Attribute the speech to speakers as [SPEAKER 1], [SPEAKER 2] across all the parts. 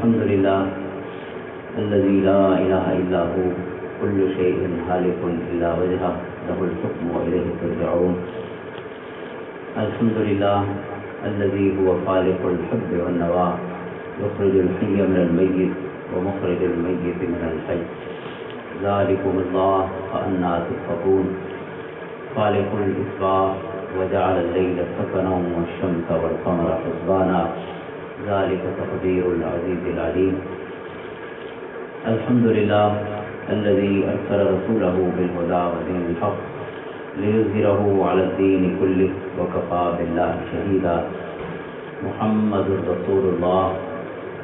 [SPEAKER 1] الحمد لله الذي لا إله إلا هو كل شيء هالك إلا وجهه له الحكم وإليه ترجعون. الحمد لله الذي هو خالق الحب والنوى يخرج الحي من الميت ومخرج الميت من الحي. ذلكم الله فأنى تؤفكون. خالق الإصباح وجعل الليل سكنا والشمس والقمر حسبانا ذلك تقدير العزيز العليم. الحمد لله الذي أرسل رسوله بالهدى ودين الحق ليظهره على الدين كله وكفى بالله شهيدا. محمد رسول الله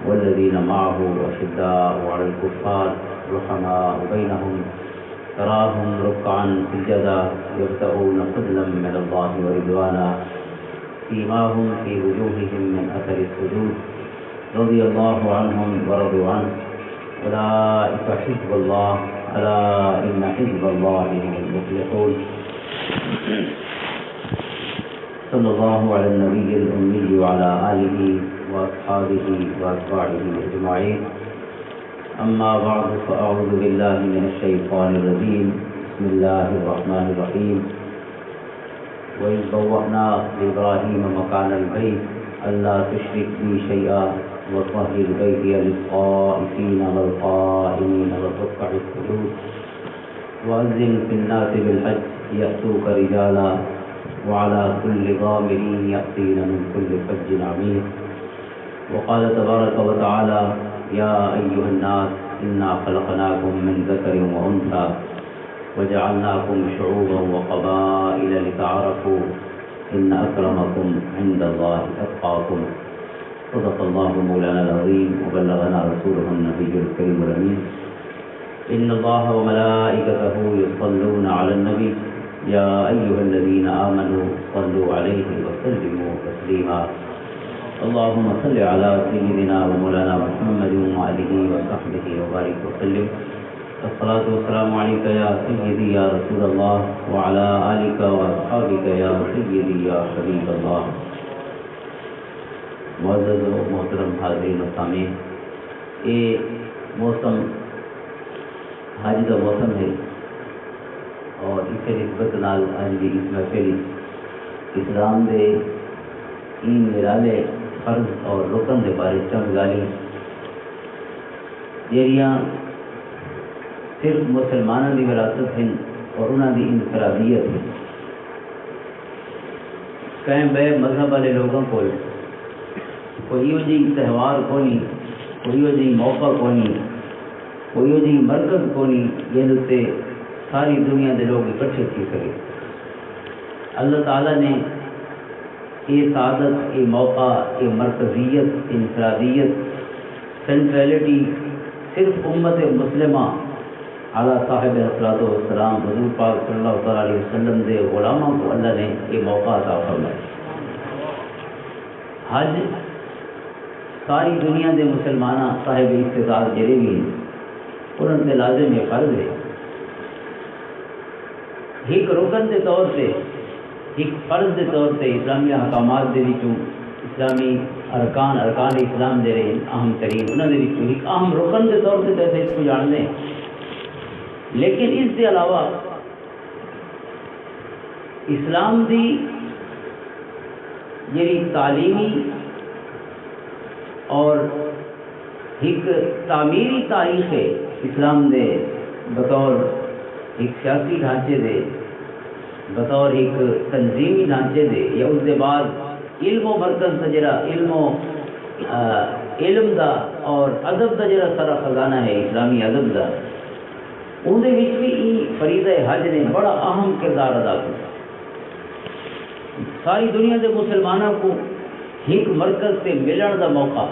[SPEAKER 1] والذين معه أشداء على الكفار رحماء بينهم تراهم ركعا سجدا يبتغون فضلا من الله ورضوانا سيماهم في وجوههم من أثر السجود رضي الله عنهم ورضوا عنه أولئك حزب الله ألا إن حزب الله هم المفلحون. صلى الله على النبي الأمي وعلى آله وأصحابه وأتباعه أجمعين. أما بعد فأعوذ بالله من الشيطان الرجيم. بسم الله الرحمن الرحيم. وإذ بوأنا لإبراهيم مكان البيت ألا تشرك بي شيئا وطهر بيتي للطائفين والقائمين والركع السجود وأذن في الناس بالحج يأتوك رجالا وعلى كل ضامر يأتين من كل فج عميق. وقال تبارك وتعالى يا أيها الناس إنا خلقناكم من ذكر وأنثى وجعلناكم شعوبا وقبائل لتعارفوا إن أكرمكم عند الله أتقاكم. صدق الله مولانا العظيم وبلغنا رسوله النبي الكريم الأمين. إن الله وملائكته يصلون على النبي يا أيها الذين آمنوا صلوا عليه وسلموا تسليما. اللهم صل على سيدنا ومولانا محمد وآله وصحبه وبارك وسلم. الصلاة والسلام عليك يا سيدي يا رسول الله وعلى آلك وأصحابك يا سيدي يا حبيب الله. معزز و محترم حاضرین و سامعین، یہ موسم حج کا موسم ہے اور اسے نسبت نال اج دی اس محفل اسلام دے این نرالے فرض اور رکن دے بارے چند گالیاں جہاں صرف مسلمانوں کی وراثت ہیں اور انہوں کی انفرادیت ہے. کہیں بے مذہب والے لوگوں کو کوئی جی تہوار کونی، کوئی جی موقع کونی، کوئی جی مرکز کونی جن ساری دنیا کے لوگ اکٹھے تھی سکے. اللہ تعالیٰ نے یہ سعادت، یہ موقع، یہ مرکزیت، انفرادیت، سینٹرلٹی صرف امت مسلمہ اعلیٰ صاحب الصلاۃ والسلام حضور پاک صلی اللہ تعالیٰ علیہ وسلم دے غلاموں کو اللہ نے یہ موقع عطا فرمایا. حج ساری دنیا دے مسلمانہ صاحب استطاعت جڑے بھی ہیں انہوں سے لازم ہے، فرض ہے. ایک رکن کے طور سے، ایک فرض کے طور سے اسلامی احکامات دے وچوں اسلامی ارکان اسلام دے رہے اہم ترین انہوں دے وچوں ایک اہم رکن کے طور سے کیسے اس کو جانتے ہیں. لیکن اس کے علاوہ اسلام دی جی تعلیمی اور ایک تعمیری تاریخ ہے اسلام دے بطور ایک سیاسی ڈھانچے دے، بطور ایک تنظیمی ڈھانچے دے، یا اس کے بعد علم و مرکز کا جڑا علم دا اور ادب کا جڑا سارا خزانہ ہے اسلامی ادب کا، اندر بھی فریضہ حج نے بڑا اہم کردار ادا کیا. ساری دنیا کے مسلمانوں کو ایک مرکز سے ملن کا موقع.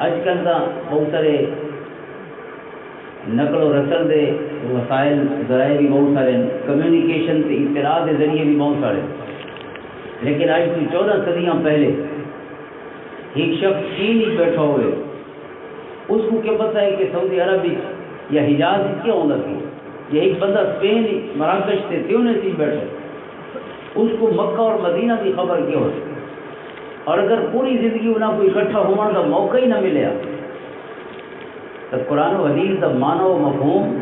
[SPEAKER 1] اج کل کا بہت سارے نقل و رسل دے وسائل ذرائع بھی بہت سارے، کمیونیکیشن سے اطلاع کے ذریعے بھی بہت سارے، لیکن آج سے 14 صدیاں پہلے ایک شخص چین ہی بیٹھا ہوئے، اس کو کیا پتہ ہے کہ سعودی عرب یا حجاز کیا ہونا سی، یا ایک بندہ اسپین مراکش سے تیونس ہی بیٹھا، اس کو مکہ اور مدینہ کی خبر کیا ہوتی. اور اگر پوری زندگی انہیں کوئی اکٹھا ہونے کا موقع ہی نہ ملیا تو قرآن و حدیث دا معنی و مفہوم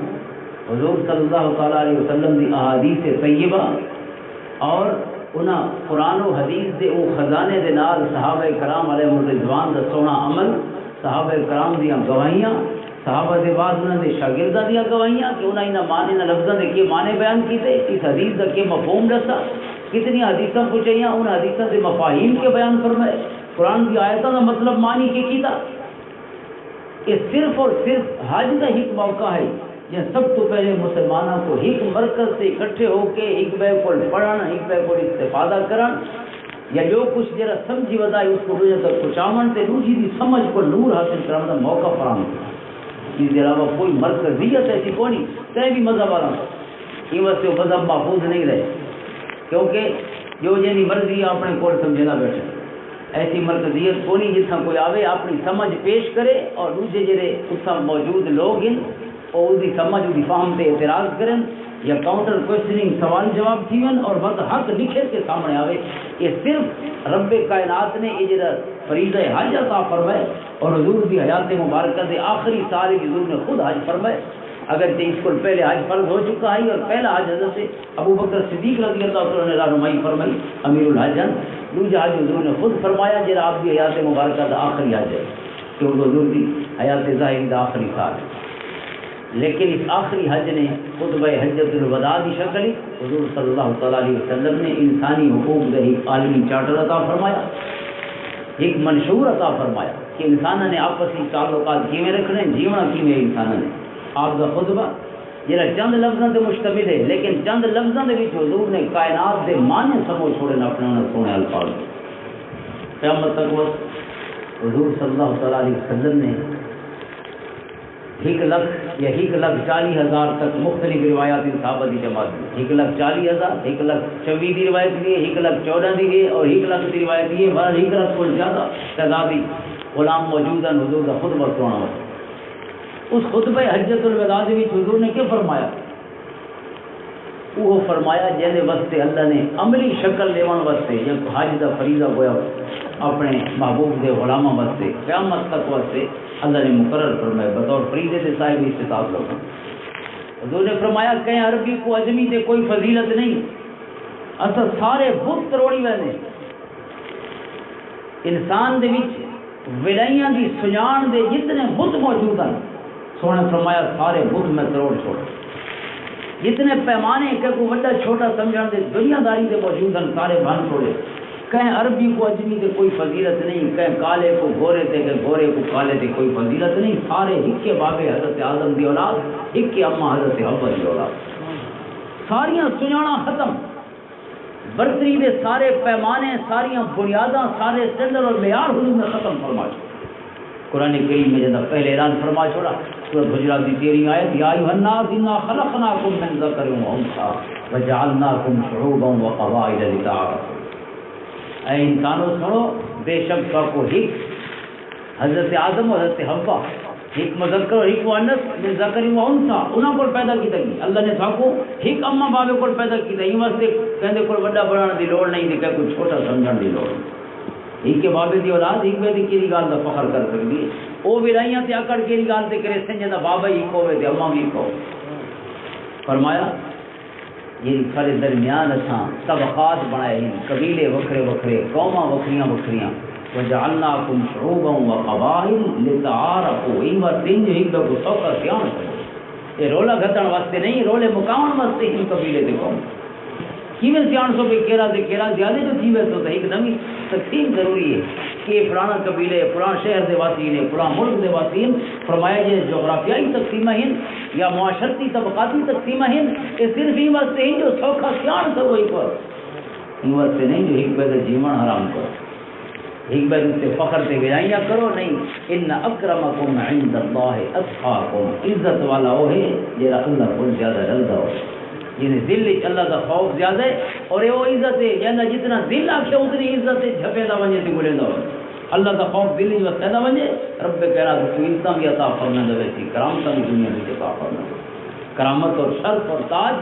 [SPEAKER 1] حضور صلی اللہ تعالیٰ علیہ وسلم دی احادیث طیبہ اور انہاں قرآن و حدیث دے او خزانے دے نال صحابہ کرام علیہ الرضوان دا سونا عمل، صحابہ کرام دیاں گواہیاں، صحابہ دے بعد انہاں دے شاگرداں دیاں گواہیاں کہ انہاں انہاں معنی نہ لفظاں دے کے معنی بیان کیتے، اس حدیث دا کے مفہوم دسا، کتنی حدیثاں پوچھیاں ان حدیثاں دے مفاہیم کے بیان فرمائے، قرآن کی آیتاں دا مطلب معنی کے کیتا۔ یہ صرف اور صرف حج کا ایک موقع ہے یہ سب تو پہلے مسلمانوں کو ایک مرکز سے اکٹھے ہو کے ایک بے کو پڑھنا، ایک بے کو استفادہ کرن، یا جو کچھ جرا سمجھی ودا ہے اس کو دوسرے تک پہنچاون تے دوسری دی سمجھ کو نور حاصل کرنے کا موقع فراہم کیا۔ اس کے علاوہ کوئی مرکزیت ایسی کوئی نہیں، کہیں بھی مذہب والا یہ واسطے مذہب محفوظ نہیں رہے، کیونکہ جو جنی مرضی اپنے کو سمجھنا بیٹھے، ایسی مرکزیت کو نہیں جتنا کوئی آوے اپنی سمجھ پیش کرے اور دوسرے جڑے اس موجود لوگ ہیں اور اس کی سمجھ اس کی فہم سے اعتراض کریں یا کاؤنٹر کوشچننگ سوال جواب تھیون اور بس حق لکھے کے سامنے آوے۔ یہ صرف رب کائنات نے یہ جڑا فریضہ حج عطا فرمائے اور حضور کی حیات مبارکہ سے آخری سال حضور نے خود حج فرمائے، اگرچہ اس کو پہلے حج فرض ہو چکا ہے اور پہلا حج حضرت ابو بکر صدیق رضی اللہ عنہ نے رہنمائی فرمائی امیر الحجن، دوسرا حج حضور نے خود فرمایا جڑا آپ کی حیات مبارکہ کا آخری حج ہے کیونکہ حضور کی حیات ظاہری کا آخری سال ہے۔ لیکن اس آخری حج نے خطبہ حجۃ الوداع کی شکل حضور صلی اللہ تعالیٰ علیہ وسلم نے انسانی حقوق کا ایک عالمی چارٹر عطا فرمایا، ایک منشور عطا فرمایا کہ انسانوں نے آپسی تعلقات کیویں رکھنے، جیونا کیویں انسانوں نے۔ آپ کا خطبہ جہاں چند لفظوں سے مشتمل ہے لیکن چند لفظوں کے حضور نے کائنات کے معنی سمجھ چھوڑے اپنے انہوں سونے الفاظ۔ قیامت تک حضور صلی اللہ تعالیٰ علیہ وسلم نے 1,00,000 یا 1,40,000 تک مختلف روایات صحابہ کی جماعت دی، 1,40,000، 1,24,000 کی روایت دی ہے، 1,14,000 دی ہے اور 1,00,000 کی روایت دی ہے، بہرحال 1,00,000 کو زیادہ تعدادی غلام موجود ہیں حضور کا خطبہ سنانا ہوتا۔ اس خطبہ حجۃ الوداع میں حضور نے کیا فرمایا؟ وہ فرمایا جیسے واسطے اللہ نے عملی شکل لیون واسطے جب حج کا فریضہ ہویا اپنے محبوب کے غلاموں واسطے قیامت تک واسطے اللہ نے مقرر فرمایا بطور فریضے سے صاحب استطاعت لوگوں۔ حضور نے فرمایا کہ عربی کو عجمی سے کوئی فضیلت نہیں، اصل سارے بت تروڑی والے انسان دے وچ ولائیاں دی سجان دے جتنے بت موجود ہیں سونے فرمایا سارے بت میں تروڑ چھوڑ، جتنے پیمانے کہ کو بڑا چھوٹا سمجھان دے دنیا داری دے موجود ہیں سارے بھن چھوڑے۔ کہیں عربی کو عجمی سے کوئی فضیلت نہیں، کہیں کالے کو گورے تے کہ گورے کو کالے تے کوئی فضیلت نہیں، سارے ایک کے بابے حضرت اعظم دی اولاد، ایک کے اماں حضرت حوا دی اولاد، ساریاں سجانا ختم، برتری دے سارے پیمانے، ساریاں بنیاداں، سارے سٹینڈرڈ اور معیار حضور نے ختم فرما چھوڑا۔ قرآن کریم میں جب پہلے اعلان فرما چھوڑا سورۃ حجرات کی 13 آیت، یا ایھا الناس انا خلقناکم من ذکر و انثی وجعلناکم شعوبا وقبائل لتعارفوا۔ اے انسانوں سنو، بے شک کا کو ایک حضرت آدم اور حضرت حوا، ایک مذکر اور ایک مؤنث، من ذکر و انثی، انہاں کو پیدا کیتا گیا اللہ نے تھا کو ایک اماں بابے کو پیدا کیتا، یہ واسطے کہندے کوئی بڑا بنانے دی لوڑ نہیں، کہ کوئی چھوٹا سمجھن دی لوڑ نہیں۔ ایک کے بابے دی اولاد ایک بے دی کیڑی گل دا فخر کر سکدی ہے، او ولائیاں تے اکڑ کیڑی گل تے کرے سن جدا بابا ہی کو تے اماں بھی کو۔ فرمایا یہ سارے درمیان اساں طبقات بنائے ہیں، قبیلے وکھرے وکھرے، قوماں وکھریاں وکھریاں، وجعلناکم شعوبا وقبائل لتعارفوا، ان تین جو ایک کو سوکا سیان کرو، یہ رولا گھتن واسطے نہیں، رولے مقام واسطے ان قبیلے تے قوم کیویں سیان سو بھی کیرا دے کیرا زیادہ جو تھی ویسے تو ایک نمی تقسیم ضروری ہے کہ فلانا قبیلے فلاں شہر دے واسی نے فلاں ملک دے واسی ہیں۔ فرمایا جی جغرافیائی تقسیمہ ہیں یا معاشرتی طبقاتی تقسیمہ ہیں، یہ صرف ہی واسطے ہیں جو سوکھا سیان کرو ایک بار، ان واسطے نہیں جو ایک بار جیون حرام کرو، ایک بار اس سے فخر سے ولائیاں کرو نہیں۔ ان اکرمکم عند اللہ اتقاکم، عزت والا وہ ہے جرا اللہ کو زیادہ ڈردا ہو، یعنی دل اللہ کا خوف زیادہ ہے، اور یہ وہ عزت ہے جہاں جتنا دل آکھے اتنی عزت ہے جھپے دا ونجے تے گلے دا ہو، اللہ کا خوف دل میں پیدا ونجے رب کہنا تو عزت بھی عطا فرما دے ویسی کرامت بھی دنیا میں عطا فرما دے، کرامت اور شرف اور تاج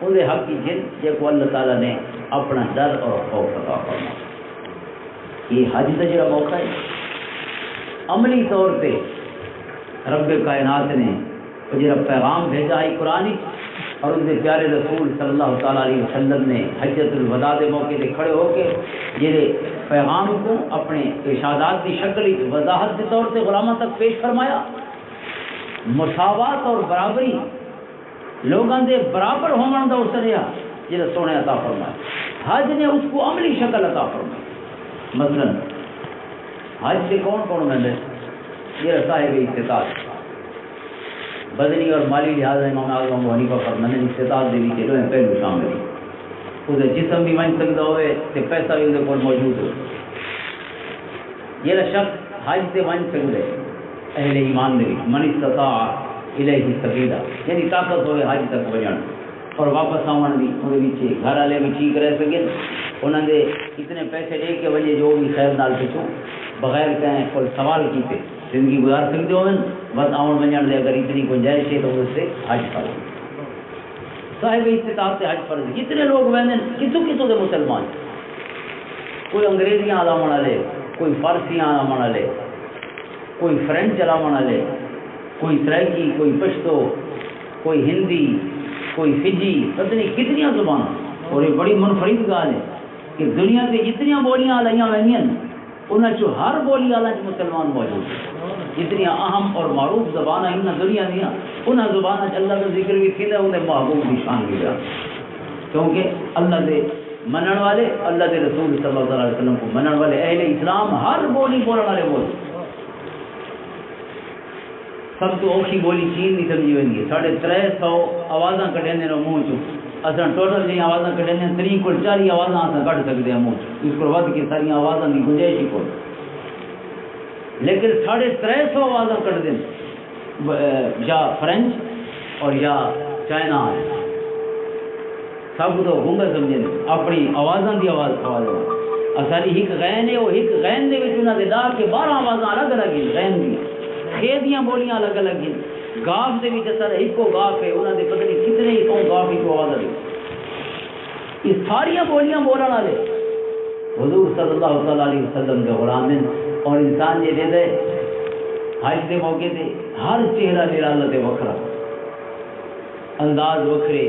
[SPEAKER 1] ان دے حق کی جن جے کو اللہ تعالیٰ نے اپنا ڈر اور خوف عطا فرما۔ یہ حج کا جڑا موقع ہے عملی طور پہ رب کائنات نے جو پیغام بھیجا ہے قرآن اور ان کے پیارے رسول صلی اللہ تعالیٰ علیہ وسلم نے حجت الوداع کے موقع سے کھڑے ہو کے یہ پیغام کو اپنے ارشادات کی شکل وضاحت کے طور سے غلاموں تک پیش فرمایا. مساوات اور برابری لوگوں کے برابر ہونے کا اسریا جہاں سونے عطا فرمایا. حج نے اس کو عملی شکل عطا فرمائی. مثلا حج سے کون کون ملے؟ یہ صاحب استطاعت بدنی اور مالی لحاظ امام اعظم ابو حنیفہ فرماتے ہیں استطاعت دے وچ دوویں پہلو شامل ہیں. وہ جسم بھی ون سکتا ہوئے تے پیسہ بھی اندر کول موجود ہو. یہ شخص حج سے ون سکتے اہل ایمان دے وچ من استطاع الیہ سبیلا یعنی طاقت ہوئے حج تک وجن اور واپس آن بھی وہ گھر والے بھی ٹھیک رہ سکیں. انہوں نے اتنے پیسے دے کے وجہ جو بھی خیر نال پچھوں بغیر کہیں کوئی سوال کیتے زندگی گزار سکتے ہو بس آن ونجن دے اگر اتنی گنجائش ہے تو اس سے حج فرض. صاحب استطاعت سے حج فرض. جتنے لوگ وہدے کسوں کسوں کے مسلمان کوئی انگریزیاں علاوہ والے کوئی فارسیاں علاوہ والے کوئی فرینچ علاوہ والے کوئی سرائکی کوئی پشتو کوئی ہندی کوئی فجی پتہ نہیں کتنی زبان. اور یہ بڑی منفرد گال ہے کہ دنیا کے جتنی بولیاں لائیاں ہوئی انہیں چو ہر بولی والا مسلمان موجود ہے. جتنی اہم اور معروف زبان ہیں ان دنیا دیا انہیں زبان اللہ کا ذکر بھی تھی انہیں محبوب کی شان بھی رہا کیونکہ اللہ کے منن والے اللہ کے رسول صلی اللہ علیہ وسلم کو منن والے اہل اسلام ہر بولی بولنے والے بول. سب تو اوکھی بولی چین نہیں سمجھی وی ہے. 350 آوازاں کٹیں منہ چ اصل ٹوٹل جی آوازاں کٹیں 30 کو 40 آوازاں اصل کٹ سکتے ہیں منہ اس کو ود کے ساری آوازاں کی گنجائش ہی کو. لیکن 350 آوازاں کٹ دیں یا فرینچ اور یا چائنا سب تو گونگا سمجھیں اپنی آوازاں دی آواز ساری ایک غین ہے وہ ایک غین دے وچ انہاں دے دا کے 12 آوازاں الگ الگ ہیں. غین دی خیدیاں بولیاں الگ الگ ہیں. گاف دے وچ اثر ایک کو گاف ہے انہاں دے پتہ نہیں کتنے ہی سو گاف کی آواز ہے. یہ ساری بولیاں بولن والے حضور صلی اللہ تعالی علیہ وسلم کے غلام ہیں. اور انسان یہ دے دے حج کے موقع تے ہر چہرہ نرالت وکھرا انداز وکھرے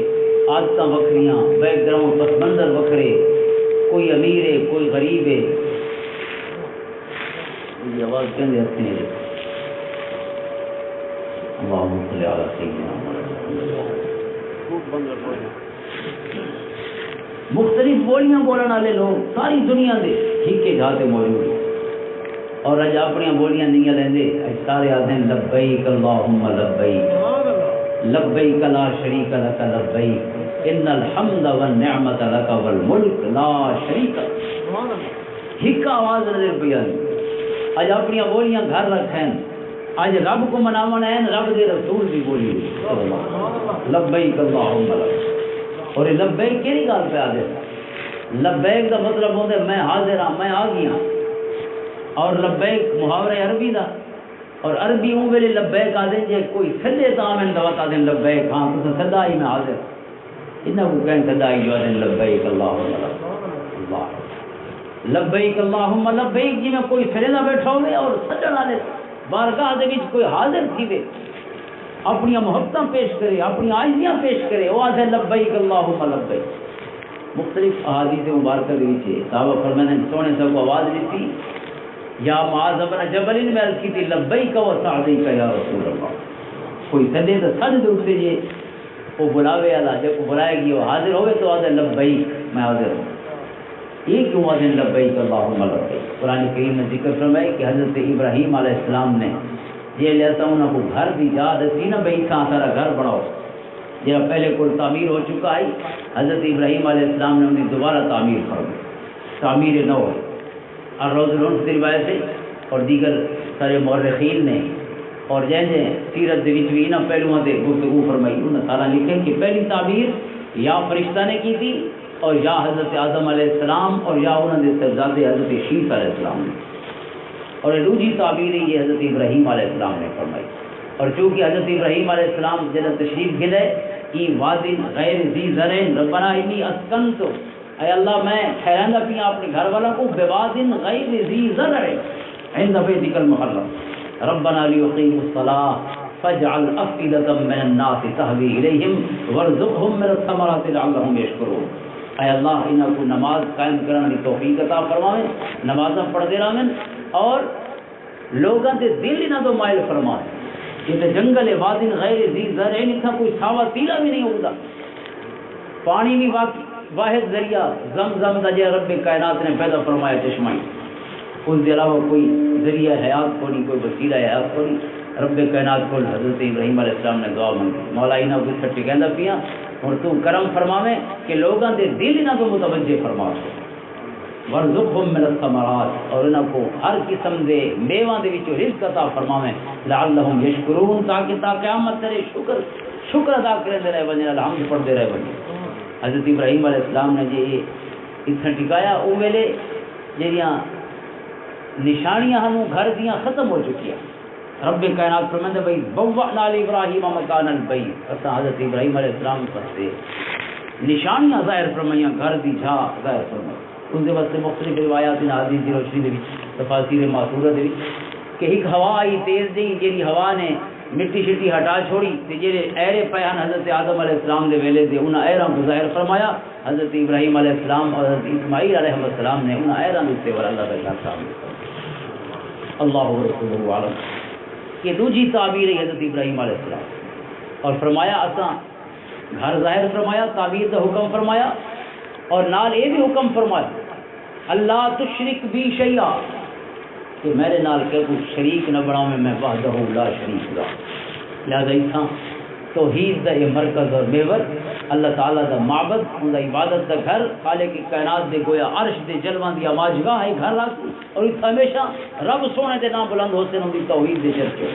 [SPEAKER 1] عادتاں وکھریاں بیک گراؤنڈ پس منظر وکھرے کوئی امیر ہے کوئی غریب ہے. یہ آواز کہنے رکھتے ہیں اللہم صلی علی سیدنا مختلف بولیاں بولنے والے لوگ ساری دنیا دے ہکے جاتے موجود ہیں. اور اج اپنی بولیاں نہیں لیندے سارے آدھے لبیک اللہم لبیک لبیک لا شریک لک لبیک ان الحمد والنعمت لک والملک لا شریک ہک آواز نظر پہ اج اپنی بولیاں گھر رکھیں. آج رب کو مناون ہے رب دے رسول بھی بولی لبیک اللہم لبیک. اور یہ لبیک کیڑی گل پہ آدھے لبیک کا مطلب ہوتا ہے میں حاضر ہاں میں آ گیا. اور لبیک محاورہ عربی دا اور عربی اون ویلے لبیک آدھے جے کوئی سدے تامن دوات آدھے لبیک ہاں تو سدا ہی میں حاضر انہاں کو کہیں سدا ہی جو آدھے لبیک اللہم اللہ لبیک اللہم لبیک جی میں کوئی فرینہ بیٹھا ہوئے اور سجن آدھے بارگاہ دے وچ کوئی حاضر تھی وے اپنی محبتاں پیش کرے اپنی عاجزیاں پیش کرے وہ آدھے لبیک اللہم لبیک. مختلف احادیث مبارکہ دے وچ صحابہ فرماتے ہیں سونے سب کو آواز دیتی یا معاذ بن جبل میں عرض کی تھی لبیک و سعدیک یا رسول اللہ. کوئی سدے تو سد دے اٹھتے جے وہ بلاوے والا جب کو بلائے گی وہ حاضر ہوئے تو آدھے لبیک میں حاضر ہوں. یہ کیوں آدھے لبیک اللہم لبیک. قرآن کریم نے ذکر فرمایا کہ حضرت ابراہیم علیہ السلام نے یہ لیتا انہوں کو گھر دی یاد تھی نا بھائی کہاں سارا گھر بناؤ جہاں پہلے کوئی تعمیر ہو چکا ہے. حضرت ابراہیم علیہ السلام نے انہیں دوبارہ تعمیر فرمائی تعمیر نو ہے. اور روز الانس کی روایت ہے اور دیگر سارے مورخین نے اور جیسے سیرت وچ بھی انہاں پہلوؤں سے گفتگو فرمائی انہوں نے سارا لکھے کہ پہلی تعمیر یا فرشتہ نے کی تھی اور یا حضرت اعظم علیہ السلام اور یا انہوں نے صاحبزادے حضرت شیس علیہ السلام نے. اور دوسری تعبیر یہ حضرت ابراہیم علیہ السلام نے فرمائی. اور چونکہ حضرت ابراہیم علیہ السلام جب تشریف گلے ای وادی غیر ذی زرعین ربنا انی اسکنت اے اللہ میں ٹھہرانا پیا اپنے گھر والا کو بوادن غیر ذی زرع عند بیتک المحرم ربنا لیقیموا الصلاۃ فاجعل افئدة من الناس تهوی الیہم وارزقهم من الثمرات لعلهم یشکرون. اے اللہ انہاں کو نماز قائم کرنے کی توفیق عطا فرماویں، نمازاں پڑھتے رہیں اور لوگاں دے دل نہ تو مائل فرمائے. یہ تو جنگل ہے، وادن غیر ذی زرع، اتنا کوئی ساوا تیلا بھی نہیں ہوتا. پانی بھی واحد ذریعہ زمزم دا جے رب کائنات نے پیدا فرمایا چشمائی، اس کے علاوہ کوئی ذریعہ حیات کو نہیں، کوئی وسیلہ حیات کو نہیں. رب کائنات کو حضرت ابراہیم علیہ السلام نے دعا مانگی، مولا انہاں کو چھٹی کہندا پیا اور تو کرم فرماویں کہ لوگاں دے دل انہاں کو متوجہ فرما. وارزقهم من الثمرات، اور انہاں کو ہر قسم دے میواں دے وچوں رزق عطا فرماویں لعلهم یشکرون، تاکہ تا قیامت تیرے شکر ادا کرتے رہے بنے، الحمد پڑھتے رہے بنے. حضرت ابراہیم علیہ السلام نے جی اتنا ٹکایا او ویلے جہاں نشانیاں ہموں گھر دیاں ختم ہو چکی ہیں. رب کائنات فرماتے بھائی بوّأنا لابراہیم مکان البیت، اساں حضرت ابراہیم علیہ السلام واسطے نشانیاں ظاہر فرمائیاں، گھر دی جھا ظاہر فرمائی. اس دے واسطے مختلف روایات نے حدیث دی روشنی دے وچ تفاسیر ماثورہ دے وچ کہ ایک ہوا آئی تیز جی، جیڑی ہوا نے مٹی شٹی ہٹا چھوڑی تے جڑے ایرے پے ہن حضرت آدم علیہ السلام دے ویلے تے انہاں ایراں کو ظاہر فرمایا. حضرت ابراہیم علیہ السلام اور حضرت اسماعیل علیہ السلام نے انہاں ایراں دے اوپر اللہ دا گھر سامنے اللہ رسول عالم. یہ دوجی تعبیر ہے حضرت ابراہیم علیہ السلام، اور فرمایا اساں گھر ظاہر فرمایا، تعبیر دا حکم فرمایا، اور نال یہ بھی حکم فرمایا اللہ تشرک بی شیئا، کہ میرے نال کہ کوئی شریک نہ بناویں، میں وحدہ لا شریک لا. لہذا اتھاں توحید دا یہ مرکز اور محور، اللہ تعالیٰ دا معبد، ان دا عبادت دا گھر، خالق کائنات دے گویا عرش دے جلواں دی آماجگاہ ہے گھر رکھ، اور اتھا ہمیشہ رب سونے دے نام بلند ہوتے ہیں، ان دی توحید دے چرچے.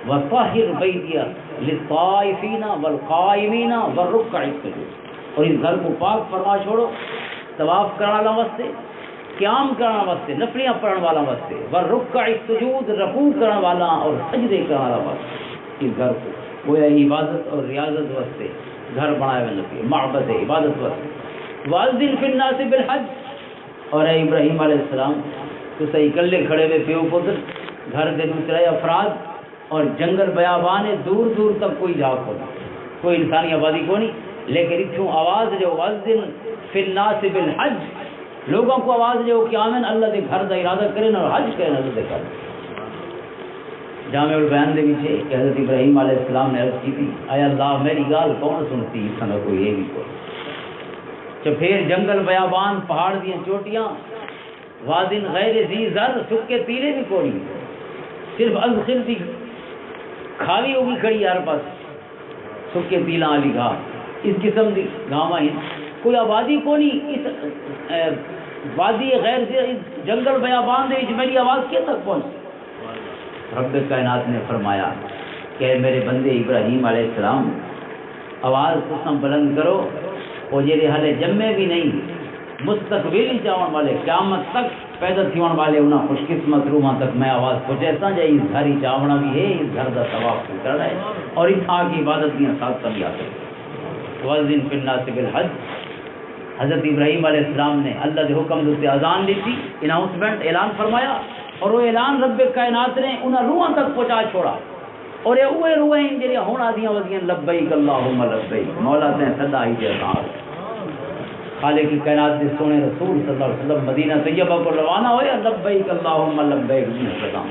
[SPEAKER 1] وطاہر بیتی للطائفین والقائمین والرکع السجود، اور اس گھر کو پاک فرما چھوڑو طواف کرنے والا واسطے، قیام کرنے واسطے، نفلیاں پڑھنے والا واسطے، والرکع السجود رکوع کرنے والا اور سجدے کرنے والا واسطے. اس گھر کو گویا عبادت اور ریاضت واسطے گھر بنائے ہوئے نبی، معبد عبادت واسطے. واذن فی الناس بالحج، اور اے ابراہیم علیہ السلام تو صحیح اکلے کھڑے ہوئے پیو پتر، گھر دے دوسرے افراد اور جنگل بیابان ہے، دور دور تک کوئی جا کو نہیں، کوئی انسانی آبادی کو نہیں، لیکن اتھوں آواز جو واذن فی الناس بالحج، لوگوں کو آواز جو کہ آمن اللہ دے گھر دا ارادہ کریں اور حج کریں اللہ دے گھر. جامع البیان دے وچ کہ حضرت ابراہیم علیہ السلام نے عرض کی تھی اے اللہ میری گال کون سنتی، سن کوئی یہ بھی کوئی. تو پھر جنگل بیابان، پہاڑ دیاں چوٹیاں، وادن غیر ذی زر، سکے تیرے بھی کوئی، صرف ازخر دی کھاوی ہوگی کھڑی ہر پاس، سکے تیلاں والی گاہ، اس قسم دی گاواں ہیں، کوئی آبادی کو نہیں. اس وادی غیر جنگل بیابان دے وچ میری آواز کیا تک پہنچ؟ رب کائنات نے فرمایا کہ میرے بندے ابراہیم علیہ السلام آواز تساں بلند کرو، وہ جڑے ہلے جمے بھی نہیں، مستقبل جاون والے، قیامت تک پیدا تھیون والے انہاں خوش قسمت روحاں تک میں آواز پہنچے سا جے اس گھر ہی چاونا بھی ہے، اس گھر دا طواف کرنا ہے، اور اس آگ کی عبادت دیاں ساتھ بھی آتے. وَأَذِّن فِي النَّاسِ بِالْحَجِّ، حضرت ابراہیم علیہ السلام نے اللہ کے حکم سے اذان دی تھی، اناؤنسمنٹ اعلان فرمایا، اور وہ اعلان رب کائنات نے انہاں روحاں تک پہنچا چھوڑا. اور یہ اوے روح ہیں جڑی ہن آدیاں ودیاں لبیک اللہم لبیک، مولا تے صدا ہی دے نال. خالق کائنات دے سونے رسول صلی اللہ علیہ وسلم مدینہ طیبہ کو روانہ ہوئے، لبیک اللہم لبیک جی سلام.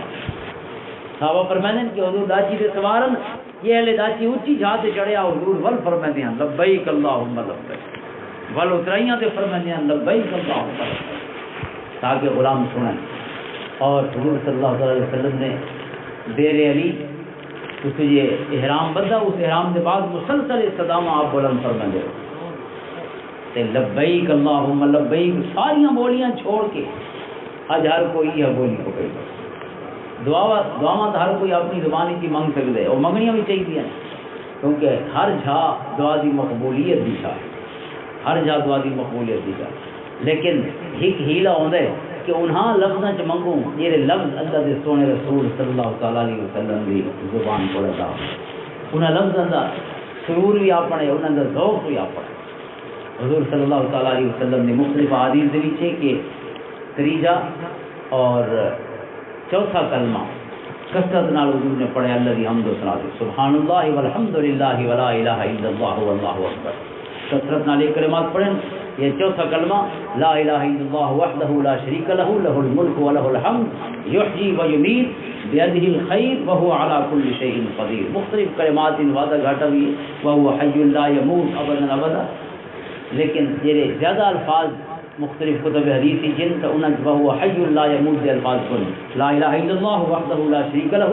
[SPEAKER 1] صحابہ فرماتے ہیں کہ حضور داچی دے سوارن، یہ اہل داچی اونچی جہاں تے چڑھیا، حضور ول فرماتے ہیں لبیک اللہم لبیک، ول اترائیاں تے فرماتے ہیں لبیک اللہم لبیک، تاکہ غلام سنیں. اور حضور صلی اللہ علیہ وسلم نے دیر علی اس یہ احرام بندہ، اس احرام کے بعد مسلسل صدامہ آپ بلند فرماتے ہیں لبیک اللہم لبیک، ساریاں بولیاں چھوڑ کے آج ہر کوئی یہ بولی پکڑ. دعا تو ہر کوئی اپنی زبانی کی منگ سکتے، اور منگنیاں بھی چاہیے، کیونکہ ہر جھا دعا دی مقبولیت دی جا، ہر جھا دعا دی مقبولیت دی جا. لیکن ایک ہیلا ہوتا ہے کہ انہاں لفظاں چ منگوں یہ لفظ اللہ دے سونے رسول صلی اللہ تعالی علیہ وسلم دی زبان کو لگا، انہاں لفظاں دا سرور بھی اپنے، انہاں دا ذوق بھی اپنے. حضور صلی اللہ تعالی علیہ وسلم نے مختلف احادیث دے وچ کہ تریجا اور چوتھا کلمہ کثرت نال حضور نے پڑھے الذی حمد و ثنا سبحان اللہ والحمد للہ ولا الہ الا اللہ واللہ اکبر. کثرت نال یہ کلمات پڑھیں. یہ چوتھا کلمہ لا الہ الا اللہ وحدہ لا شریک لہ لہ الملک ولہ الحمد یحیی و یمیت بیدہ الخیر وہو علی کل شیء قدیر. مختلف کلمات ان وعدہ گھاٹا بھی وہو حی لا یموت ابدا ابدا، لیکن یہ زیادہ الفاظ مختلف کتب حدیثی جن کا انہوں وہو حی لا یموت کے الفاظ کو لا الہ الا اللہ وحدہ لا شریک لہ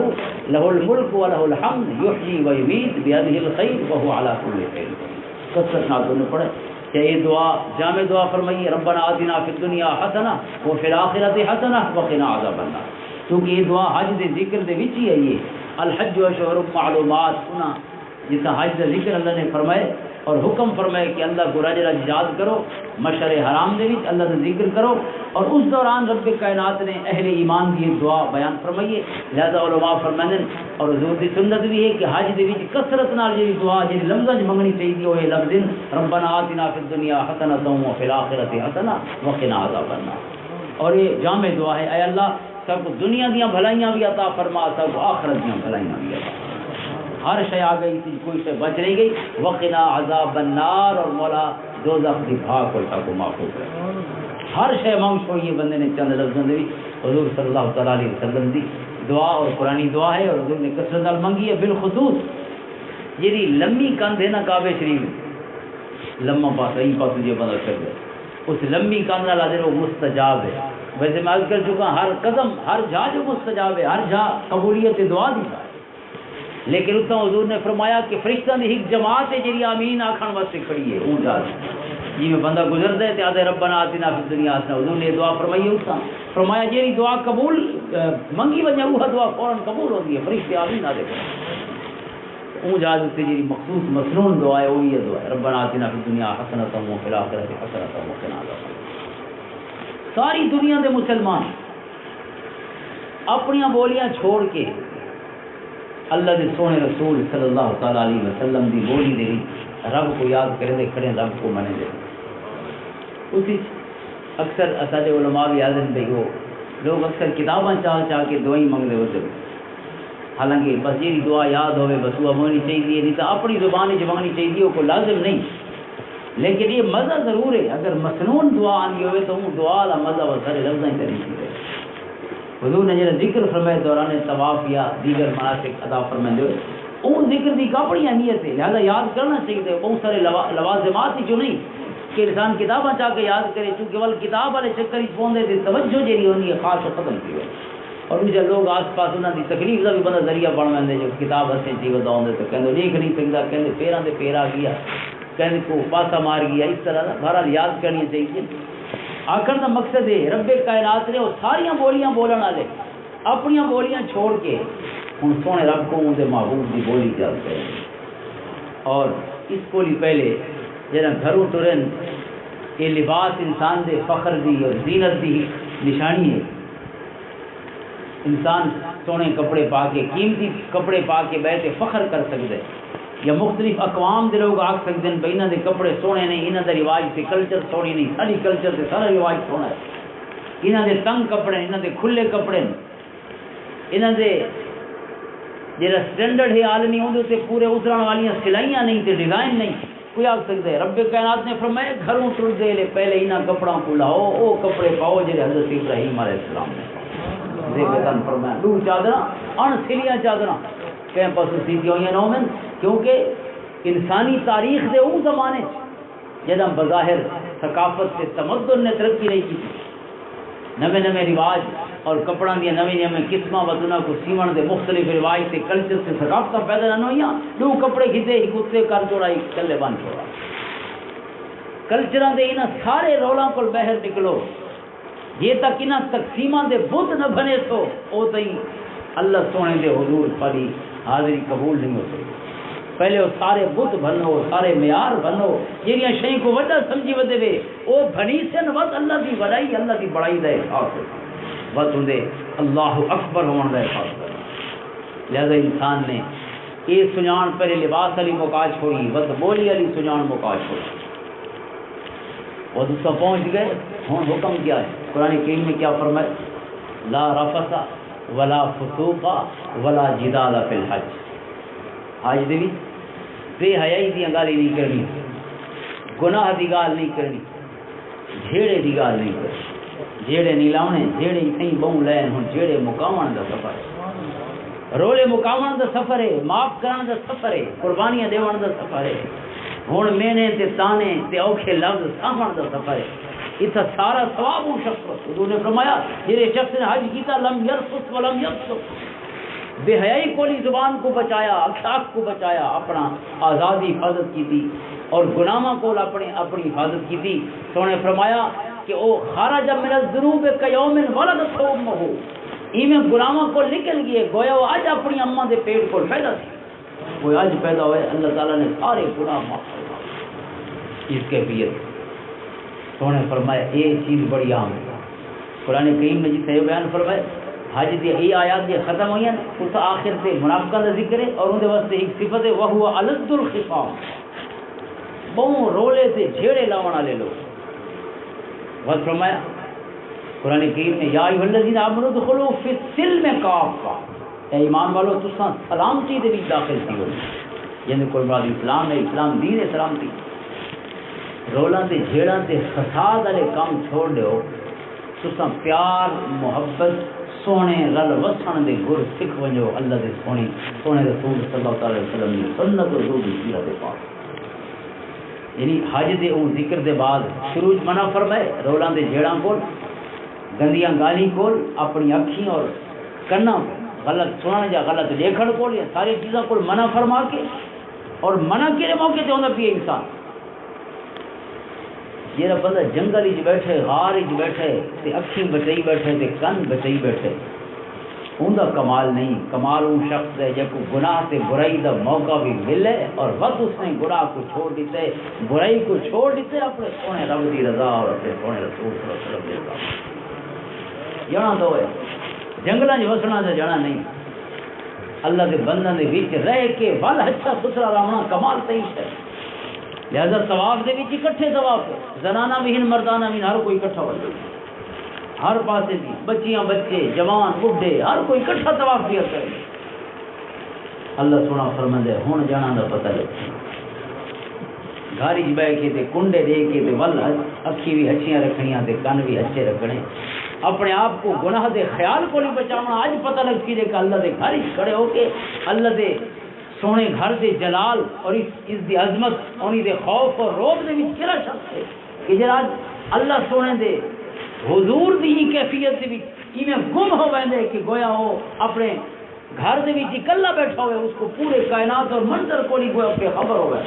[SPEAKER 1] لہ الملک ولہ الحمد یحیی و یمیت بیدہ الخیر وہو علی کل شیء قدیر. کثرت نال دونوں پڑھے. کہ یہ دعا جامع دعا فرمائیے ربنا آتنا فی الدنیا حسنہ وفی الآخرۃ حسنہ وقنا عذاب النار. کیونکہ یہ دعا حج دے ذکر دے وچ ہی ہے. یہ الحج اشہر معلومات سنا جس حج دے ذکر اللہ نے فرمائے اور حکم فرمائے کہ اللہ کو رج رج یاد کرو، مشعر حرام دے وچ اللہ کا ذکر کرو. اور اس دوران رب کائنات نے اہل ایمان کی دعا بیان فرمائیے. لہذا علماء فرماندے اور حضور دی سنت بھی ہے کہ حج دے وچ کثرت نال یہ دعا جی لفظ منگنی چاہیے وہ لفظ ربنا آتنا فی الدنیا حسنۃ وفی الآخرۃ حسنہ وقنا عذاب النار. اور یہ جامع دعا ہے، اے اللہ سب کو دنیا دیاں بھلائیاں بھی عطا فرما، سب کو آخرت دیاں بھلائیاں بھی عطا فرما. ہر شے آ گئی تھی، کوئی شے بچ نہیں گئی. وقنا عذاب النار، اور مولا دوزخ دی بھاگ کو سب کو محفوظ رکھے. ہر شے مانگ چھوڑیے بندے نے چند لفظوں دے حضور صلی اللہ تعالی علیہ وسلم دی دعا اور قرآنی دعا ہے اور حضور نے کثرت نال منگی ہے. بالخصوص جی لمبی کندھ ہے نا کعبے شریف لمبا پاس ای پاس جو بندہ کر دے اس لمبی کندھ نال اجر وہ مستجاب ہے. ویسے میں عرض کر چکا ہر قدم ہر جا جو مستجاب ہے، ہر جا قبولیت دعا دی ہے. لیکن اتنا حضور نے فرمایا کہ فرشتوں کی ایک جماعت ہے جی آمین آخر واسطے کھڑی ہے. اون جا جی میں بندہ گزرتا ہے تو آدھے ربنا آتنا فی الدنیا حسنہ. حضور نے دعا فرمائی اتنا فرمایا جی دعا قبول منگی وجہ وہ دعا فوراً قبول ہوتی ہے. فرشتے آمین آ دے اون جا دیتے جی مخصوص مسنون دعا ہے وہی دعا ہے ربنا آتنا فی الدنیا حسنۃ وفی الآخرۃ حسنۃ وقنا عذاب النار. ساری دنیا دے مسلمان اپنی بولیاں چھوڑ کے اللہ دے سونے رسول صلی اللہ تعالی علیہ وسلم دی بولی دے رب کو یاد کریں دے کھڑے رب کو منے دے. اسی اکثر اساج علماء بھی حاضر بھئی ہو لوگ اکثر کتاباں چاہ کے دعائیں منگتے ہوتے، حالانکہ بس یہ دعا یاد ہوئے بس وہ منگنی چاہیے، نہیں تو اپنی زبان منگنی چاہیے وہ کوئی لازم نہیں. لیکن یہ مزہ ضرور ہے اگر مسنون دعا آنی ہوئے تو وہ دعا کا مزہ وہ سارے لفظیں کریں گے. حضور نے جڑا ذکر فرمائے دوران طواف یا دیگر مناسک ادا فرمائے ہوئے ان ذکر کی کافی اہمیت ہے. لہذا یاد کرنا چاہیے. بہت سارے لوازمات ہی جو نہیں کہ انسان کتاباں چاہ کے یاد کرے، چونکہ ول کتاب والے چکر ہی پہنچے تھے توجہ جی ہونی ہے خاص ختم کی ہوئے. اور جب لوگ آس پاس انہوں کی تکلیف کا بھی بندہ ذریعہ بن لیندے جو کتاب ہسے چی ودا آدھے تو کہتے لکھ نہیں سکتا، کہتے پیروں سے پیر آ گیا، کہتے کو پاسا مار گیا. اس طرح بہرحال یاد کرنی چاہیے. آخر کا مقصد ہے رب کائنات نے وہ ساریاں بولیاں بولن والے اپنی بولیاں چھوڑ کے ہوں سونے رب کو ان کے محبوب کی بولی یاد کریں. اور اس کو لی پہلے جنا گھروں ترن یہ لباس انسان دے فخر دی اور زینت دی نشانی ہے. انسان سونے کپڑے پا کے قیمتی کپڑے پا کے بیٹھے فخر کر سکتے، یا مختلف اقوام دے لوگ آکھ سکتے ہیں بھائی انہوں دے کپڑے سونے نہیں، انہوں دے رواج سے کلچر سونی نہیں، ساری کلچر سے سارا رواج سونا ہے. انہوں دے تنگ کپڑے، انہوں دے کھلے کپڑے، انہوں دے جہاں سٹینڈرڈ ہے عالمی اندر سے پورے اترن والی سلائیاں نہیں تے ڈیزائن نہیں. کوئی آکھ سکتا ہے رب کائنات نے فرمایا گھروں ٹر دے لے پہلے انہاں کپڑوں کو لاؤ، وہ کپڑے پاؤ جہاں حضرت ابراہیم علیہ السلام نے فرمایا. دو چادراں ان سلیاں چادراں کہیں پاس سیدھی ہوئی نومن، کیونکہ انسانی تاریخ دے اون زمانے جدہ بظاہر ثقافت سے تمدن نے ترقی نہیں کی، نوے نوے رواج اور کپڑا دیا نویں نویں قسمہ وطنہ کو سیون دے مختلف رواج سے کلچر سے ثقافت پیدا نہ ہوئیاں. دو کپڑے کھتے ہی کتے کر چھوڑا ہی کلے بن چھوڑا. کلچراں دے انہاں سارے رولاں کو باہر نکلو، یہ تک انہاں تقسیماں دے بت نہ بنے تو او تئی اللہ سونے دے حضور پڑی حاضری قبول نہیں ہو سکتی. پہلے وہ سارے بت بنو، سارے معیار بنو، جہاں شئی کو وڈا سمجھی ودے وے وہ بنی سن وقت اللہ کی وڈائی اللہ کی بڑائی کا احساس ہوتا بس ہوں اللہ اکبر ہونے کا احساس کرنا. لہذا انسان نے یہ سجان پہلے لباس والی مکاج چھوڑی، بس بولی والی سجان مکاج چھوڑی. وہ دوسرا پہنچ گئے. ہوں حکم کیا ہے قرآن کریم میں کیا فرمائے؟ لا رفث ولا فسوق ولا جدال فی الحج. حج دے وچ بے حیائی دی گل نہیں کرنی، گناہ دی گل نہیں کرنی، جھیڑے دی گل نہیں کرنی، جھیڑے نہیں لاؤنے، جھیڑے کہیں بہوں لین. ہن جھیڑے مکاون دا سفر ہے، رولے مکاون دا سفر ہے، معاف کرن دا سفر ہے، قربانیاں دیون دا سفر ہے. ہن مینے تے تانے تے اوکھے لفظ سامن دا سفر ہے. اتنا سارا ثواب ہوں شخص. حضور نے فرمایا جہے شخص نے حج کیتا لم یرفث ولم یفسق، بے حیائی کو نہیں زبان کو بچایا، اخلاق کو بچایا، اپنا آزادی حفاظت کی تھی اور گناہاں کو اپنی حفاظت کی تھی. تو نے فرمایا کہ او خرج من الذنوب کیوم ولدت امہ، ایویں گناہاں کو نکل گئے گویا وہ اج اپنی اماں دے پیٹ کو پیدا تھی. وہ اج پیدا ہوئے، اللہ تعالیٰ نے سارے گناہ معاف کر دیے. اس کیفیت تو نے فرمایا یہ چیز بڑی عام ہے. قرآن کریم میں جتنے بیان فرمائے حج دی یہ آیات یہ ختم ہوئی ہیں، اس آخر سے منافقہ کا ذکر ہے اور ان کے واسطے ایک صفت ہے وہ ہوا الد الخصام، بہوں رولے سے جھیڑے لاؤن والے لوگ. بس فرمایا قرآن کریم نے یا ایھا الذین آمنوا ادخلوا فی السلم کافہ، اے ایمان والو تساں سلامتی دے وچ داخل تھی ہو. یعنی کوئی مراد اسلام ہے، اسلام دین ہے سلامتی. رولاں تے جھیڑاں تے فساد والے کام چھوڑ دیو، تساں پیار محبت سونے رل وسن دے گر سکھ ونجو اللہ دے سونے رسول صلی اللہ علیہ وسلم دی سنت اور حضور دی سیرت پاک. یعنی حج دے اون ذکر دے بعد شروع منع فرمائے رولاں دے جھیڑاں کول، گندیاں گالی کول، اپنی اکھیں اور کناں غلط سنن یا غلط دیکھن کول، یہ ساری چیزاں کول منع فرما کے، اور منع کے موقع تے ہوندا پیا انسان جہاں بندہ جنگل وچ بیٹھے، غار وچ بیٹھے تے اکھیں بچائی بیٹھے تے کن بچائی بیٹھے، اوندا کمال نہیں. کمال اون شخص ہے جب کو گناہ تے برائی دا موقع بھی ملے اور وقت اس نے گناہ کو چھوڑ دیتے، برائی کو چھوڑ دیتے، اپنے سونے رب دی رضا اور اپنے سونے رسول صلی اللہ علیہ وسلم دے ساتھ جانا دو ہے. جنگلاں وچ وسنا تے جانا نہیں، اللہ دے بنداں دے وچ رہ کے ول اچھا ستھرا رہنا کمال صحیح ہے. لہذا طواف دے وچ اکٹھے طواف ہے، زنانہ بھی مردانہ بھی ہر کوئی اکٹھا ہو جائے، ہر پاسے بھی بچیاں بچے جوان بڈھے ہر کوئی اکٹھا طواف کیا کرے. اللہ سونا فرماندا ہے ہن جانا دا پتہ لگ گھر وچ بیٹھ کے تے کنڈے دے کے تے ول اکھی بھی اچھیاں رکھنیاں تے کن بھی اچھے رکھنے، اپنے آپ کو گناہ دے خیال کو نہیں بچاونا. اج پتہ لگ سی دے کہ اللہ دے گھر وچ کھڑے ہو کے اللہ دے سونے گھر دے جلال اور اس دی عظمت انہی دے خوف اور روب دے وچ کیڑا شخص ہے کہ جڑا اللہ سونے دے حضور دی کیفیت دے وچ ایویں گم ہو ویندے کہ گویا ہو اپنے گھر دے وچ اکلا بیٹھا ہوئے، اس کو پورے کائنات اور منظر کو نہیں گویا کہ خبر ہوئے.